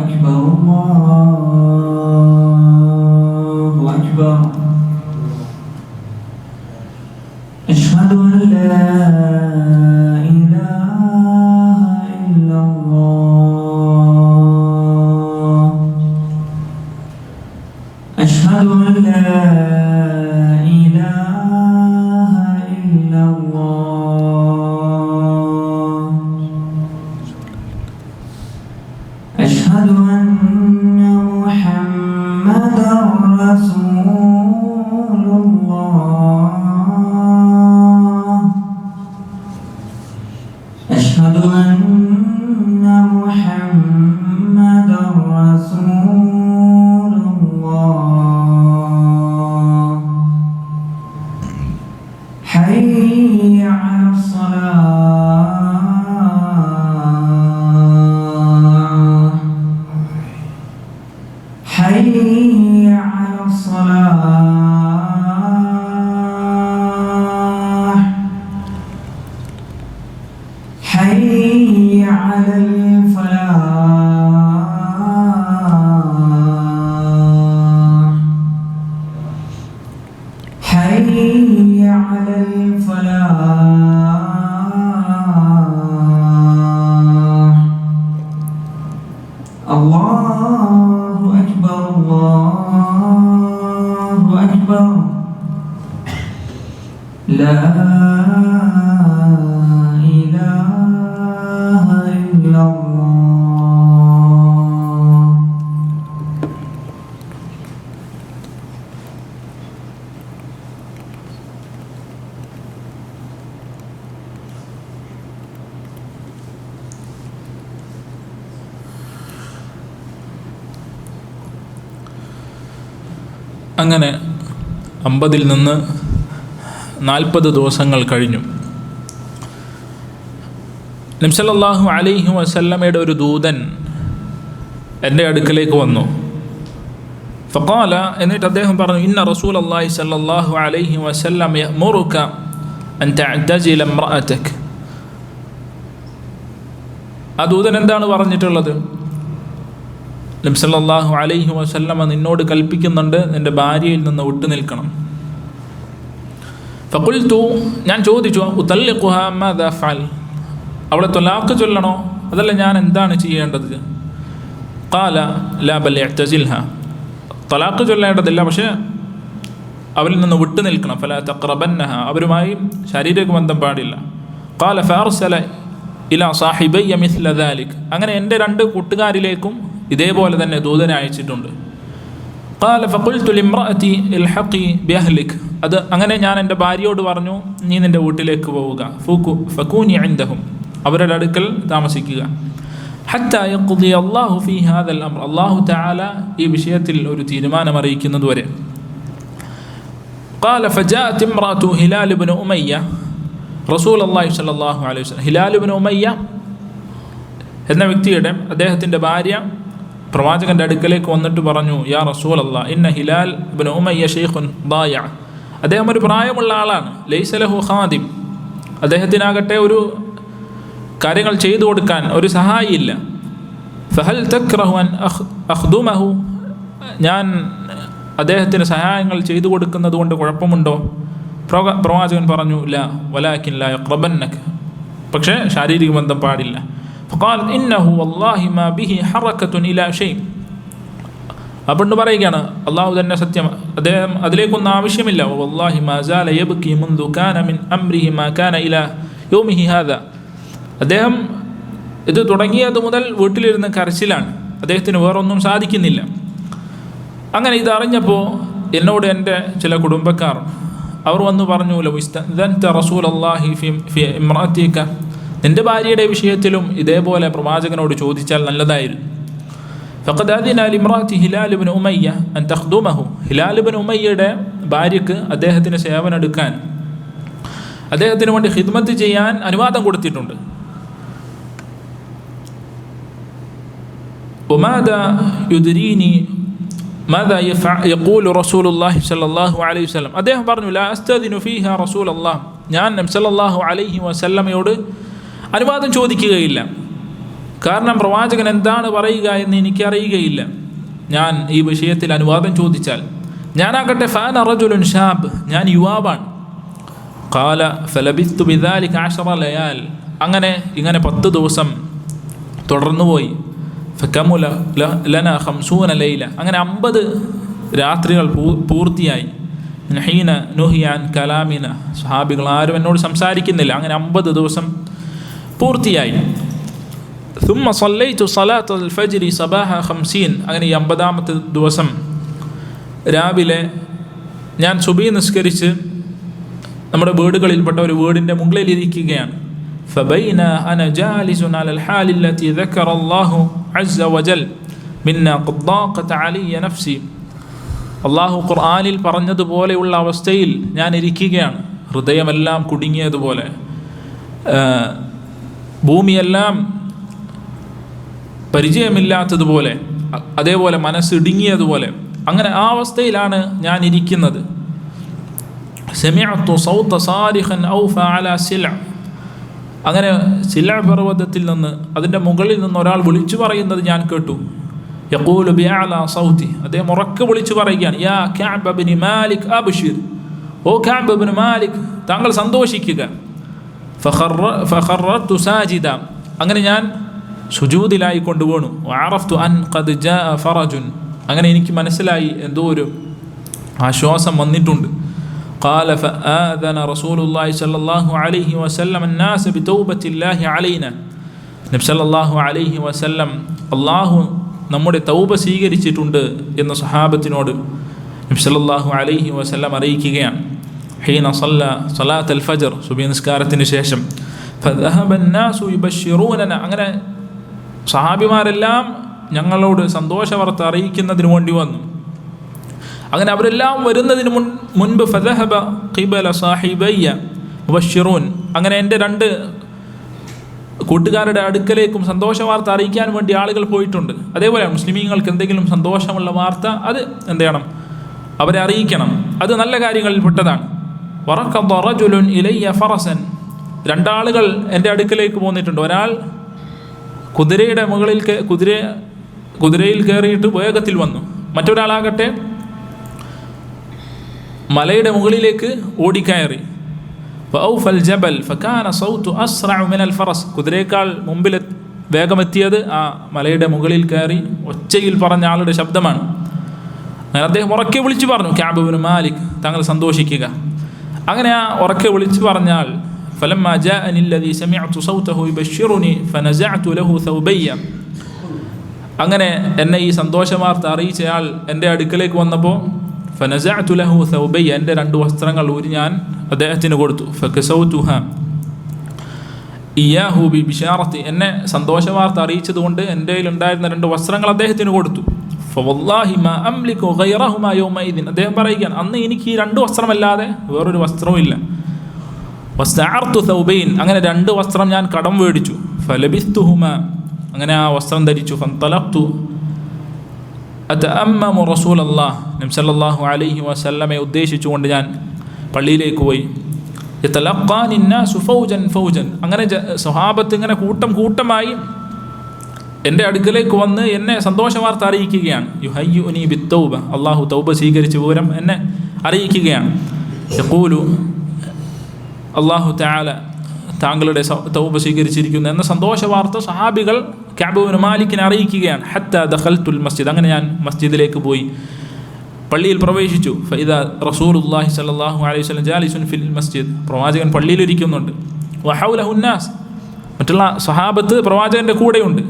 അക്ബർ, അല്ലാഹു അക്ബർ. അഷ്ഹദു അൻ ലാ ഇലാഹ ഇല്ലല്ലാഹ്, അഷ്ഹദു അൻ ലാ أشهد أن محمدًا رسول الله، أشهد أن محمدًا رسول الله، حي على الصلاة، على الفلاح حي على الفلاح الله أكبر الله أكبر لا إله إلا الله. അങ്ങനെ 50 നിന്ന് 40 ദിവസങ്ങൾ കഴിഞ്ഞു. നബി സല്ലല്ലാഹു അലൈഹി വസല്ലമയുടെ ഒരു ദൂതൻ എൻ്റെ അടുക്കലേക്ക് വന്നു. ഫഖാല, എന്നിട്ട് അദ്ദേഹം പറഞ്ഞു, ഇന്ന റസൂലല്ലാഹി സല്ലല്ലാഹു അലൈഹി വസല്ലം യഅ്മുറുക അൻ തഅ്തസില ഇംറഅതക. ആ ദൂതൻ എന്താണ് പറഞ്ഞിട്ടുള്ളത്? നബി സല്ലല്ലാഹു അലൈഹി വസല്ലമ നിന്നോട് കൽപ്പിക്കുന്നുണ്ട് നിൻ്റെ ഭാര്യയിൽ നിന്ന് വിട്ടു നിൽക്കണം. ഫഖുൽതു, ഞാൻ ചോദിച്ചു, ഉതല്ലിഖുഹാ മാദാ അഫ്അൽ, അവളെ ത്വലാഖ് ചൊല്ലണോ അതല്ല ഞാൻ എന്താണ് ചെയ്യേണ്ടത്? ഖാല ലാ ബൽ ഇഅ്തസിൽഹാ, ത്വലാഖ് ചൊല്ലേണ്ടതില്ല, പക്ഷേ അവരിൽ നിന്ന് വിട്ടു നിൽക്കണം. ഫലാ തഖ്റബന്നഹ, അവരുമായി ശാരീരിക ബന്ധം പാടില്ല. ഖാല ഫഅർസല ഇലാ സാഹിബയ്യ മിസ്ല ദാലിക്, അങ്ങനെ എൻ്റെ 2 കൂട്ടുകാരിലേക്കും ഇതേപോലെ തന്നെ ദൂതനെ അയച്ചിട്ടുണ്ട്. ഖാല ഫഖുൽതു ലിംറഅതി ഇൽഹഖി ബിഅഹ്ലിക്, അത് അങ്ങനെ ഞാൻ എൻ്റെ ഭാര്യയോട് പറഞ്ഞു, നീ നിൻ്റെ വീട്ടിലേക്ക് പോവുക. ഫകൂനി ഇൻദഹും, അവരുടെ അടുക്കൽ താമസിക്കുക. ഹത്താ യഖ്ദി അല്ലാഹു ഫീ ഹാദൽ അംർ, അല്ലാഹു തആല ഈ വിഷയത്തിൽ ഒരു തീരുമാനം അറിയിക്കുന്നതുവരെ. ഖാല ഫജാഅത് ഇംറഅതു ഹിലാൽ ഇബ്നു ഉമയ്യ റസൂലുള്ളാഹി സ്വല്ലല്ലാഹു അലൈഹി വസല്ലം. ഹിലാൽ ഇബ്നു ഉമയ്യ എന്ന വ്യക്തിയുടെ അദ്ദേഹത്തിൻ്റെ ഭാര്യ പ്രവാചകൻ്റെ അടുക്കലേക്ക് വന്നിട്ട് പറഞ്ഞു, യാ റസൂലല്ലാഹ്, ഇന്ന ഹിലാൽ ഇബ്നു ഉമയ്യ ശൈഖുൻ ളായ, അദ്ദേഹം ഒരു പ്രായമുള്ള ആളാണ്. ലൈസ ലഹു ഖാദിം, അദ്ദേഹത്തിനാകട്ടെ ഒരു കാര്യങ്ങൾ ചെയ്തു കൊടുക്കാൻ ഒരു സഹായിയില്ല. ഫഹൽ തക്റഹു അൻ അഖ്ദുമഹു, ഞാൻ അദ്ദേഹത്തിന് സഹായങ്ങൾ ചെയ്തു കൊടുക്കുന്നത് കൊണ്ട് കുഴപ്പമുണ്ടോ? പ്രവാചകൻ പറഞ്ഞു, ലാ വലാകിൻ ലാ യഖ്റബന്നക, പക്ഷേ ശാരീരിക ബന്ധം പാടില്ല. ഫഖാൽ ഇന്നഹു വല്ലാഹി മാ ബിഹി ഹറകത്തുൻ ഇലാ ഷൈ, അപ്പോൾ പറയുകയാണ്, അള്ളാഹു തന്നെ സത്യം, അദ്ദേഹം അതിലേക്കൊന്നും ആവശ്യമില്ല. വല്ലാഹി മാ സാല യബ്കി മുൻദു കാന മിൻ അംരിഹി മാ കാന ഇലാ യൗമിഹി ഹാദാ, അദ്ദേഹം ഇത് തുടങ്ങിയത് മുതൽ വീട്ടിലിരുന്ന് കരച്ചിലാണ്, അദ്ദേഹത്തിന് വേറൊന്നും സാധിക്കുന്നില്ല. അങ്ങനെ ഇതറിഞ്ഞപ്പോൾ എന്നോട് എൻ്റെ ചില കുടുംബക്കാർ അവർ വന്ന് പറഞ്ഞു, ലൗ ഇസ്തഅ്ദൻത റസൂലല്ലാഹി ഫി ഇംറഅതിക, നിൻ്റെ ഭാര്യയുടെ വിഷയത്തിലും ഇതേപോലെ പ്രവാചകനോട് ചോദിച്ചാൽ നല്ലതായിരുന്നു. ഫഖദ് അദിന ലിംറഅതി ഹിലാൽ ഇബ്നു ഉമയ്യ അൻ തഖ്ദുമഹു, ഹിലാൽ ഇബ്നു ഉമയ്യയുടെ ഭാര്യയ്ക്ക് അദ്ദേഹത്തിന് സേവനം എടുക്കാൻ, അദ്ദേഹത്തിന് വേണ്ടി ഖിദ്മത്ത് ചെയ്യാൻ അനുവാദം കൊടുത്തിട്ടുണ്ട്. വമാദാ യുദ്രീനി മാദാ യഖൂലു റസൂലുള്ളാഹി സ്വല്ലല്ലാഹു അലൈഹി വസല്ലം, അദ്ദേഹം പറഞ്ഞു, ലാ അസ്തദിനു ഫീഹാ റസൂലല്ലാഹ്, ഞാൻ നബി സല്ലല്ലാഹു അലൈഹി വസല്ലമയോട് അനുവാദം ചോദിക്കുകയില്ല, കാരണം പ്രവാചകൻ എന്താണ് പറയുക എന്ന് എനിക്കറിയുകയില്ല. ഞാൻ ഈ വിഷയത്തിൽ അനുവാദം ചോദിച്ചാൽ, ഞാനാകട്ടെ ഫാന റജുലുൻ ഷാബ്, ഞാൻ യുവാവാണ്. ഖാല ഫലബിസ്തു ബിദാലിക 10 ലയാൽ, ഇങ്ങനെ 10 ദിവസം തുടർന്നുപോയി. ഫകമുല ലന 50 ലൈല, അങ്ങനെ 50 രാത്രികൾ പൂർത്തിയായി. ഹീന നുഹിയാൻ കലാമിന, സ്വഹാബികൾ ആരും എന്നോട് സംസാരിക്കുന്നില്ല. അങ്ങനെ 50 ദിവസം പൂർത്തിയായി. ثم صليت صلاة الفجر صباح 50, അങ്ങനെ 50ാമത്തെ ദിവസം രാവിലെ ഞാൻ സുബഹി നിസ്കരിച്ച് നമ്മുടെ വീടുകളിൽപ്പെട്ട ഒരു വീടിൻ്റെ മുകളിലിരിക്കുകയാണ്. فبين أنا جالس على الحال التي ذكر الله عز وجل منا قد ضاقت علي نفسي, അള്ളാഹു ഖുർആനിൽ പറഞ്ഞതുപോലെയുള്ള അവസ്ഥയിൽ ഞാൻ ഇരിക്കുകയാണ്. ഹൃദയമെല്ലാം കുടുങ്ങിയതുപോലെ, ഭൂമിയെല്ലാം പരിചയമില്ലാത്തതുപോലെ, അതേപോലെ മനസ്സിടുങ്ങിയതുപോലെ, അങ്ങനെ ആ അവസ്ഥയിലാണ് ഞാൻ ഇരിക്കുന്നത്. സമിഅതു സൗത സാരിഖൻ ഔഫ അലാ സില, അങ്ങനെ സില പർവ്വതത്തിൽ നിന്ന് അതിൻ്റെ മുകളിൽ നിന്ന് ഒരാൾ വിളിച്ചു പറയുന്നത് ഞാൻ കേട്ടു. യഖൂലു ബിഅഅലാ സൗതി, അദ്ദേഹം ഉറക്കെ വിളിച്ചു പറയുകയാണ്, യാ കഅബ് ഇബ്നു മാലിക് അബ്ശിർ, ഓ കഅബ് ഇബ്നു മാലിക് താങ്കൾ സന്തോഷിക്കുക. ഫഖറത്തു സാജിദ, അങ്ങനെ ഞാൻ സുജൂദിലായി കൊണ്ടുപോണു. വഅറഫ്തു അൻ ഖദ് ജാഅ ഫറജുൻ, അങ്ങനെ എനിക്ക് മനസ്സിലായി എന്തോ ഒരു ആശ്വാസം വന്നിട്ടുണ്ട്. قال فآذن رسول الله صلى الله عليه وسلم الناس بتوبة الله علينا, നബി സല്ലല്ലാഹു അലൈഹി വസല്ലം അല്ലാഹു നമ്മുടെ തൗബ സ്വീകരിച്ചിട്ടുണ്ട് എന്ന് സഹാബത്തിനോട് നബി സല്ലല്ലാഹു അലൈഹി വസല്ലം അറിയിക്കുകയാണ്. ഹീന സല്ല സലാത്തുൽ ഫജ്ർ, സുബഹി നിസ്കാരത്തിന് ശേഷം, ഫദഹബ الناس يبشروننا, അങ്ങനെ സഹാബിമാരെല്ലാം ഞങ്ങളോട് സന്തോഷവാർത്ത അറിയിക്കുന്നതിന് വേണ്ടി വന്നു. അങ്ങനെ അവരെല്ലാം വരുന്നതിന് മുൻപ് ഫദഹബ ഖിബല സാഹിബയ്യ മുബശ്ശിറൂൻ, അങ്ങനെ എൻ്റെ 2 കൂട്ടുകാരുടെ അടുക്കലേക്കും സന്തോഷവാർത്ത അറിയിക്കാൻ വേണ്ടി ആളുകൾ പോയിട്ടുണ്ട്. അതേപോലെ മുസ്ലിമീങ്ങൾക്ക് എന്തെങ്കിലും സന്തോഷമുള്ള വാർത്ത അത് എന്ത് ചെയ്യണം, അവരെ അറിയിക്കണം. അത് നല്ല കാര്യങ്ങളിൽ പെട്ടതാണ്. വറഖദ റജുലുൻ ഇലയ്യ ഫറസൻ, 2 ആളുകൾ എൻ്റെ അടുക്കലേക്ക് പോന്നിട്ടുണ്ട്. ഒരാൾ കുതിരയുടെ മുകളിൽ കുതിരയിൽ കയറിയിട്ട് വേഗത്തിൽ വന്നു. മറ്റൊരാളാകട്ടെ മലയുടെ മുകളിലേക്ക് ഓടിക്കയറി. ഫൗഫൽ ജബൽ ഫകാന സൗതു അസ്റഅ മിനൽ ഫറസ്, കുതിരയേക്കാൾ മുമ്പിൽ വേഗമെത്തിയത് ആ മലയുടെ മുകളിൽ കയറി ഒച്ചയിൽ പറഞ്ഞ ആളുടെ ശബ്ദമാണ്. അങ്ങനെ അദ്ദേഹം ഉറക്കെ വിളിച്ചു പറഞ്ഞു, കഅബ് ഇബ്നു മാലിക് താങ്കൾ സന്തോഷിക്കുക. അങ്ങനെ ആ ഉറക്കെ വിളിച്ചു പറഞ്ഞാൽ, ഫലമ്മാ ജാഅനി അല്ലദീ സമിഅതു സൗതഹു യുബശ്ശിറുനി ഫനസഅതു ലഹു സൗബയ്യ, അങ്ങനെ എന്നെ ഈ സന്തോഷവാർത്ത അറിയിച്ചയാൾ എൻ്റെ അടുക്കലേക്ക് വന്നപ്പോൾ ഫനസഅതു ലഹു സൗബയ്യ, എൻ്റെ 2 വസ്ത്രങ്ങൾ ഊരി ഞാൻ അദ്ദേഹത്തിന് കൊടുത്തു. ഫകസൗതുഹ ഇയാഹു ബി ബിശാറത്തി, എന്നെ സന്തോഷവാർത്ത അറിയിച്ചതുകൊണ്ട് എൻ്റെ കയ്യിലുണ്ടായിരുന്ന 2 വസ്ത്രങ്ങൾ അദ്ദേഹത്തിന് കൊടുത്തു. ഫവല്ലാഹി മാ അംലികു ഗൈറഹുമാ യൗമഇദിൻ, അദ്ദേഹം പറയുകയാണ് അന്ന് എനിക്ക് ഈ 2 വസ്ത്രമല്ലാതെ വേറൊരു വസ്ത്രവും ഇല്ല. വസ്തഅർതു സൗബൈൻ, അങ്ങനെ 2 വസ്ത്രം ഞാൻ കടം മേടിച്ചു. ഫലബിസ്തുഹുമ, അങ്ങനെ ആ വസ്ത്രം ധരിച്ചു. ഫന്തലഖ്തു അതഅമ്മമു റസൂലല്ലാഹ്, നബി സല്ലല്ലാഹു അലൈഹി വസല്ലമയെ ഉദ്ദേശിച്ചുകൊണ്ട് ഞാൻ പള്ളിയിലേക്ക് പോയി. യതലഖാനി الناس ഫൗജൻ ഫൗജൻ, അങ്ങനെ സ്വഹാബത്ത് ഇങ്ങനെ കൂട്ടമായി എൻ്റെ അടുക്കലേക്ക് വന്ന് എന്നെ സന്തോഷവാർത്ത അറിയിക്കുകയാണ്. യുഹയ്യുനി ബിത്തൗബ, അല്ലാഹു തൗബ സ്വീകരിച്ച വിവരം എന്നെ അറിയിക്കുകയാണ്. യഖൂലു, അല്ലാഹു തആല താങ്കളുടെ തൗബ സ്വീകരിച്ചിരിക്കുന്നു എന്ന സന്തോഷവാർത്ത സഹാബികൾ കഅബ് ഇബ്നു മാലിക്കിനെ അറിയിക്കുകയാണ്. ഹത്താ ദഖൽതുൽ മസ്ജിദ്, അങ്ങനെ ഞാൻ മസ്ജിദിലേക്ക് പോയി, പള്ളിയിൽ പ്രവേശിച്ചു. ഫഇദാ റസൂലുള്ളാഹി സ്വല്ലല്ലാഹു അലൈഹി വസല്ലം ജാലിസുൻ ഫിൽ മസ്ജിദ്, പ്രവാചകൻ പള്ളിയിലിരിക്കുന്നുണ്ട്. വഹൗലഹു الناس, മറ്റുള്ള സഹാബത്ത് പ്രവാചകൻ്റെ കൂടെയുണ്ട്.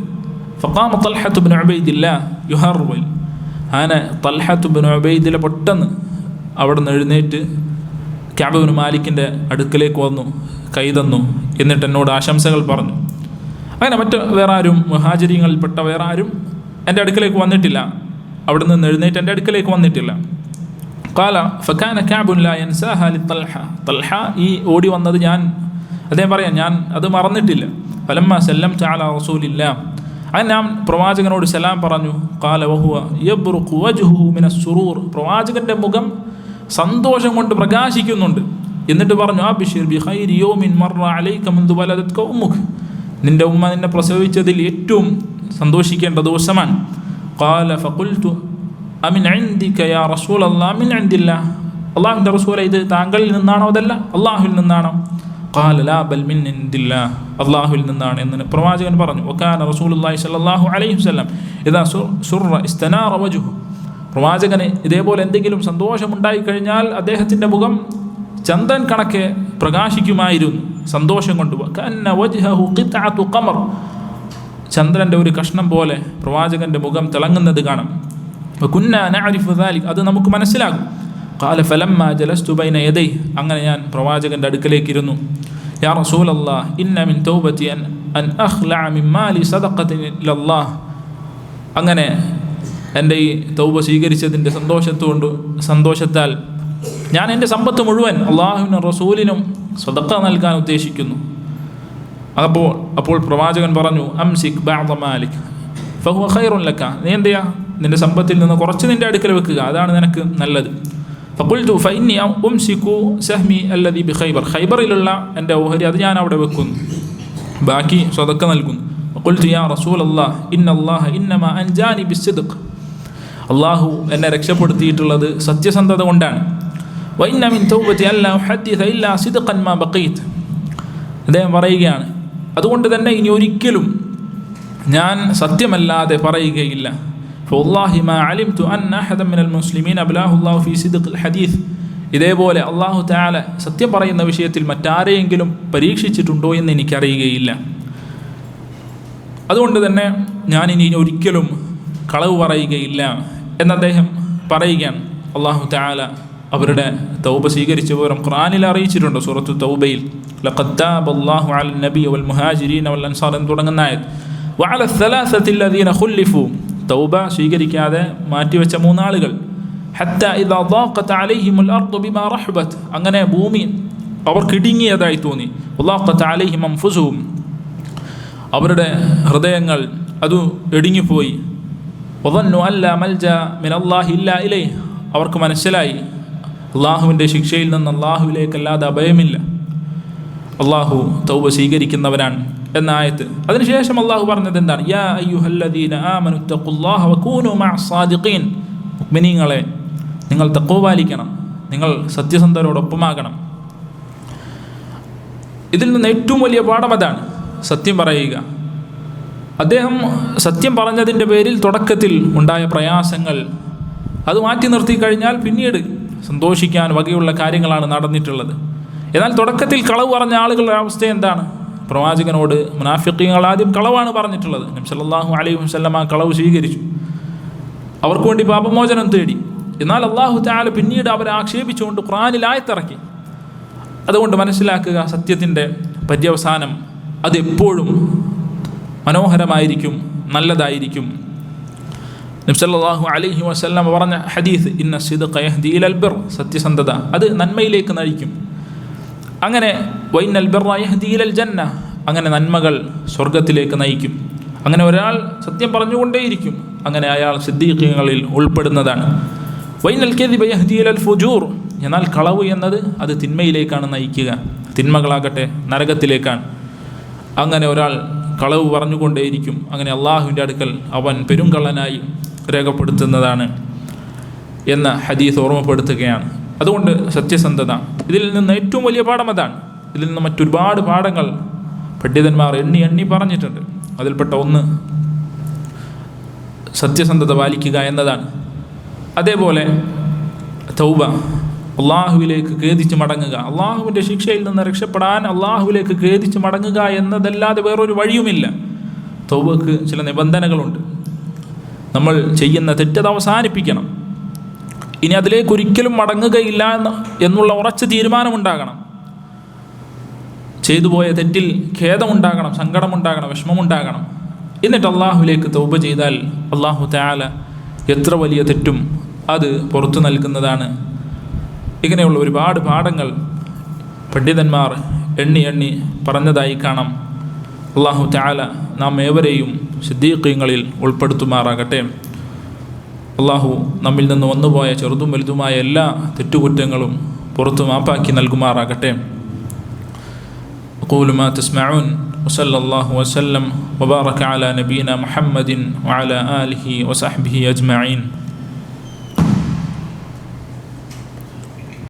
ഫഖാമ തൽഹത്ത് ഇബ്നു ഉബൈദില്ലാഹ് യുഹർവിൽ, അങ്ങനെ തൽഹത്ത് ഇബ്നു ഉബൈദില്ല പെട്ടെന്ന് അവിടെ നിന്ന് എഴുന്നേറ്റ് കഅബ് ഇബ്നു മാലിക്കിൻ്റെ അടുക്കലേക്ക് വന്നു, കൈ തന്നു, എന്നിട്ട് എന്നോട് ആശംസകൾ പറഞ്ഞു. അങ്ങനെ വേറെ ആരും മുഹാജിരീങ്ങളിൽപ്പെട്ട വേറെ ആരും എൻ്റെ അടുക്കലേക്ക് വന്നിട്ടില്ല, അവിടെ നിന്ന് എഴുന്നേറ്റ് എൻ്റെ അടുക്കലേക്ക് വന്നിട്ടില്ല. ഖാല ഫകാന കഅബുൻ ലാ യൻസാഹ ലിതൽഹ, തൽഹ ഈ ഓടി വന്നത് അദ്ദേഹം പറയാം ഞാൻ അത് മറന്നിട്ടില്ല. ഫലമ്മ സല്ലംതു അലാ റസൂലില്ലാ, അങ്ങനെ ഞാൻ പ്രവാചകനോട് സലാം പറഞ്ഞു. ഖാല വഹുവ യബ്റുഖു വജ്ഹുഹു മിനസ് സുറൂർ, പ്രവാചകൻ്റെ മുഖം സന്തോഷം കൊണ്ട് പ്രകാശിക്കുന്നുണ്ട്. എന്നിട്ട് പറഞ്ഞു, അബ്ശിർ ബി ഖൈരി യൗമിൻ മർറ അലൈക മുൻദു വലദത്ക ഉമ്മുക, നിന്റെ ഉമ്മ നിന്നെ പ്രസവിച്ചതിൽ ഏറ്റവും സന്തോഷിക്കേണ്ട ദിവസമാണ്. ഖാല ഫഖുൽതു അമിൻ ഇൻദിക യാ റസൂലല്ലാഹ് മിൻ ഇൻദില്ലാഹ്, അല്ലാഹുവിൻ്റെ റസൂലേ ഇത് താങ്കളിൽ നിന്നാണോ അതല്ല അല്ലാഹുവിൽ നിന്നാണോ? ഖാല ലാ ബൽ മിൻ ഇൻദില്ലാഹ്, അല്ലാഹുവിൽ നിന്നാണ് എന്ന് പ്രവാചകൻ പറഞ്ഞു. വകാന റസൂലുള്ളാഹി സ്വല്ലല്ലാഹു അലൈഹി വസല്ലം ഇദാ സുർറ ഇസ്തനാറ വജ്ഹു, പ്രവാചകന് ഇതേപോലെ എന്തെങ്കിലും സന്തോഷമുണ്ടായി കഴിഞ്ഞാൽ അദ്ദേഹത്തിൻ്റെ മുഖം ചന്ദ്രൻ കണക്കെ പ്രകാശിക്കുമായിരുന്നു സന്തോഷം കൊണ്ട്. കഅന്ന വജ്ഹഹു ഖിത്അതു ഖമർ, ചന്ദ്രൻ്റെ ഒരു കഷ്ണം പോലെ പ്രവാചകൻ്റെ മുഖം തിളങ്ങുന്നത് കാണാം. വകുന്നാ നഅരിഫു ദാലിക, അത് നമുക്ക് മനസ്സിലാകും. ഖാല ഫലമ്മ ജലസ്തു ബൈന യദൈഹി, അങ്ങനെ ഞാൻ പ്രവാചകൻ്റെ അടുക്കലേക്ക് ഇരുന്നു. യാ റസൂലല്ലാഹ് ഇന്ന മിൻ തൗബതി അൻ അഖ്ലഅ മിൻ മാലി സദഖതൻ ഇലല്ലാഹ്, അങ്ങനെ എൻ്റെ ഈ തൗബ സ്വീകരിച്ചതിൻ്റെ സന്തോഷത്താൽ ഞാൻ എൻ്റെ സമ്പത്ത് മുഴുവൻ അള്ളാഹുവിനും റസൂലിനും സദഖ നൽകാൻ ഉദ്ദേശിക്കുന്നു. അപ്പോൾ പ്രവാചകൻ പറഞ്ഞു, അംസിക് ബഅദ മാലിക് ഫഹുവ ഖൈറുൻ ലക, നീ എന്ത് ചെയ്യുക, നിൻ്റെ സമ്പത്തിൽ നിന്ന് കുറച്ച് നിൻ്റെ അടുക്കൽ വെക്കുക, അതാണ് നിനക്ക് നല്ലത്. ഫഖുൽതു ഫഇന്നി ഉംസികു സഹ്മി അല്ലദി ബി ഖൈബർ, ഖൈബറിലുള്ള എൻ്റെ ഓഹരി അത് ഞാൻ അവിടെ വെക്കുന്നു. ബാക്കി സ്വതക്ക നൽകുന്നു. ഖുൽതു യാ റസൂലല്ലാഹ് ഇന്നല്ലാഹ ഇന്നമാ അൻജാനി ബിസ്സിദ്ഖ്, അള്ളാഹു എന്നെ രക്ഷപ്പെടുത്തിയിട്ടുള്ളത് സത്യസന്ധത കൊണ്ടാണ്. വഇന്ന മിൻ തൗബതി അല്ലാ ഉഹദ്ദിഥ ഇല്ലാ സിദ്ഖൻ മാ ബഖീത്, അദ്ദേഹം പറയുകയാണ്, അതുകൊണ്ട് തന്നെ ഇനി ഒരിക്കലും ഞാൻ സത്യമല്ലാതെ പറയുകയില്ല. ഫവല്ലാഹി മാ അലിംതു അന്ന അഹദൻ മിനൽ മുസ്ലിമീന അബ്ലാഹുല്ലാഹു ഫീ സിദ്ഖിൽ ഹദീസ്, ഇതേപോലെ അള്ളാഹു തആല സത്യം പറയുന്ന വിഷയത്തിൽ മറ്റാരെയെങ്കിലും പരീക്ഷിച്ചിട്ടുണ്ടോ എന്ന് എനിക്കറിയുകയില്ല. അതുകൊണ്ട് തന്നെ ഞാനിനി ഒരിക്കലും കളവ് പറയുകയില്ല എന്ന് അദ്ദേഹം പറയുകയാണ്. അള്ളാഹു തആല അവരുടെ തൗബ സ്വീകരിച്ച വിവരം ഖുർആനിൽ അറിയിച്ചിട്ടുണ്ട്. സൂറത്തു തൗബയിൽ ലഖദ് താബല്ലാഹു അലൻ നബി വൽ മുഹാജിരീന വൽ അൻസാർ എന്ന് തുടങ്ങുന്ന ആയത്ത്. വഅല الثلاثة الذين خلفوا, തൗബ സ്വീകരിക്കാതെ മാറ്റിവെച്ച 3 ആളുകൾ. ഹത്താ ഇദാ ضاقت عليهم الارض بما رحبت, അങ്ങനെ ഭൂമി അവർക്ക് ഇടുങ്ങിയതായി തോന്നി. وضاقت عليهم انفسهم, അവരുടെ ഹൃദയങ്ങൾ അത് ഇടുങ്ങിപ്പോയി. وظنوا أن لا ملجأ من الله إلا إليه, അവർക്ക് മനസ്സിലായി അള്ളാഹുവിൻ്റെ ശിക്ഷയിൽ നിന്ന് അള്ളാഹുവിലേക്കല്ലാതെ അഭയമില്ല. അള്ളാഹു തൗബ സ്വീകരിക്കുന്നവനാണ് എന്ന ആയത്ത്. അതിനുശേഷം അള്ളാഹു പറഞ്ഞത് എന്താണ്? യാ അയ്യുഹല്ലദീന ആമനു തഖുല്ലാഹ വകൂനു മഅസ് സാദിഖീൻ, മുഅ്മിനീങ്ങളെ നിങ്ങൾ തഖ്വ പാലിക്കണം, നിങ്ങൾ സത്യസന്ധരോടൊപ്പമാകണം. ഇതിൽ നിന്ന് ഏറ്റവും വലിയ പാഠം അതാണ്, സത്യം പറയുക. അദ്ദേഹം സത്യം പറഞ്ഞതിൻ്റെ പേരിൽ തുടക്കത്തിൽ ഉണ്ടായ പ്രയാസങ്ങൾ അത് മാറ്റി നിർത്തി കഴിഞ്ഞാൽ പിന്നീട് സന്തോഷിക്കാൻ വകയുള്ള കാര്യങ്ങളാണ് നടന്നിട്ടുള്ളത്. എന്നാൽ തുടക്കത്തിൽ കളവ് പറഞ്ഞ ആളുകളുടെ അവസ്ഥ എന്താണ്? പ്രവാചകനോട് മുനാഫിഖീങ്ങൾ ആദ്യം കളവാണ് പറഞ്ഞിട്ടുള്ളത്. നബി സല്ലല്ലാഹു അലൈഹി വസല്ലം ആ കളവ് സ്വീകരിച്ചു, അവർക്ക് വേണ്ടി പാപമോചനം തേടി. എന്നാൽ അല്ലാഹു തആല പിന്നീട് അവരെ ആക്ഷേപിച്ചുകൊണ്ട് ഖുർആനിൽ ആയത്തിറക്കി. അതുകൊണ്ട് മനസ്സിലാക്കുക, സത്യത്തിൻ്റെ പര്യവസാനം അതെപ്പോഴും മനോഹരമായിരിക്കും, നല്ലതായിരിക്കും. നബി സല്ലല്ലാഹു അലൈഹി വസല്ലം പറഞ്ഞ ഹദീസ്, ഇന്ന സിദ്ഖ യഹ്ദി ഇലൽ ബിർ, സത്യസന്ധത അത് നന്മയിലേക്ക് നയിക്കും. അങ്ങനെ വൈനൽ ബിർറ യഹ്ദി ഇലൽ ജന്ന, അങ്ങനെ നന്മകൾ സ്വർഗത്തിലേക്ക് നയിക്കും. അങ്ങനെ ഒരാൾ സത്യം പറഞ്ഞുകൊണ്ടേയിരിക്കും, അങ്ങനെ അയാൾ സിദ്ദീഖീങ്ങളിൽ ഉൾപ്പെടുന്നതാണ്. വൈനൽ കദിബ യഹ്ദി ഇലൽ ഫുജൂർ, എന്നാൽ കളവ് എന്നത് അത് തിന്മയിലേക്കാണ് നയിക്കുക, തിന്മകളാകട്ടെ നരകത്തിലേക്കാണ്. അങ്ങനെ ഒരാൾ കളവ് പറഞ്ഞുകൊണ്ടേയിരിക്കും, അങ്ങനെ അള്ളാഹുവിൻ്റെ അടുക്കൽ അവൻ പെരുങ്കള്ളനായി രേഖപ്പെടുത്തുന്നതാണ് എന്ന ഹദീസ് ഓർമ്മപ്പെടുത്തുകയാണ്. അതുകൊണ്ട് സത്യസന്ധത, ഇതിൽ നിന്ന് ഏറ്റവും വലിയ പാഠം അതാണ്. ഇതിൽ നിന്ന് മറ്റൊരുപാട് പാഠങ്ങൾ പണ്ഡിതന്മാർ എണ്ണി പറഞ്ഞിട്ടുണ്ട്. അതിൽപ്പെട്ട ഒന്ന് സത്യസന്ധത പാലിക്കുക എന്നതാണ്. അതേപോലെ തൗബ, അള്ളാഹുവിലേക്ക് ഖേദിച്ച് മടങ്ങുക, അള്ളാഹുവിൻ്റെ ശിക്ഷയിൽ നിന്ന് രക്ഷപ്പെടാൻ അള്ളാഹുവിലേക്ക് ഖേദിച്ച് മടങ്ങുക എന്നതല്ലാതെ വേറൊരു വഴിയുമില്ല. തൗബക്ക് ചില നിബന്ധനകളുണ്ട്. നമ്മൾ ചെയ്യുന്ന തെറ്റത് അവസാനിപ്പിക്കണം, ഇനി അതിലേക്ക് ഒരിക്കലും മടങ്ങുകയില്ല എന്നുള്ള ഉറച്ച തീരുമാനമുണ്ടാകണം. ചെയ്തു പോയ തെറ്റിൽ ഖേദമുണ്ടാകണം, സങ്കടമുണ്ടാകണം, വിഷമമുണ്ടാകണം. എന്നിട്ട് അള്ളാഹുവിലേക്ക് തൗബ ചെയ്താൽ അള്ളാഹു തആല എത്ര വലിയ തെറ്റും അത് പുറത്തു നൽകുന്നതാണ്. ഇങ്ങനെയുള്ള ഒരുപാട് പാഠങ്ങൾ പണ്ഡിതന്മാർ എണ്ണി പറഞ്ഞതായി കാണാം. അള്ളാഹു തആല നാം ഏവരെയും സിദ്ദീഖീങ്ങളിൽ ഉൾപ്പെടുത്തുമാറാകട്ടെ. അള്ളാഹു നമ്മിൽ നിന്ന് വന്നുപോയ ചെറുതും വലുതുമായ എല്ലാ തെറ്റുകുറ്റങ്ങളും പുറത്തു മാപ്പാക്കി നൽകുമാറാകട്ടെ. അഖൂലു മാ തസ്മഊൻ വസല്ലല്ലാഹു വസല്ലം വബാറക അലാ നബീന മുഹമ്മദിൻ വഅലാ ആലിഹി വസഹ്ബിഹി അജ്മഈൻ.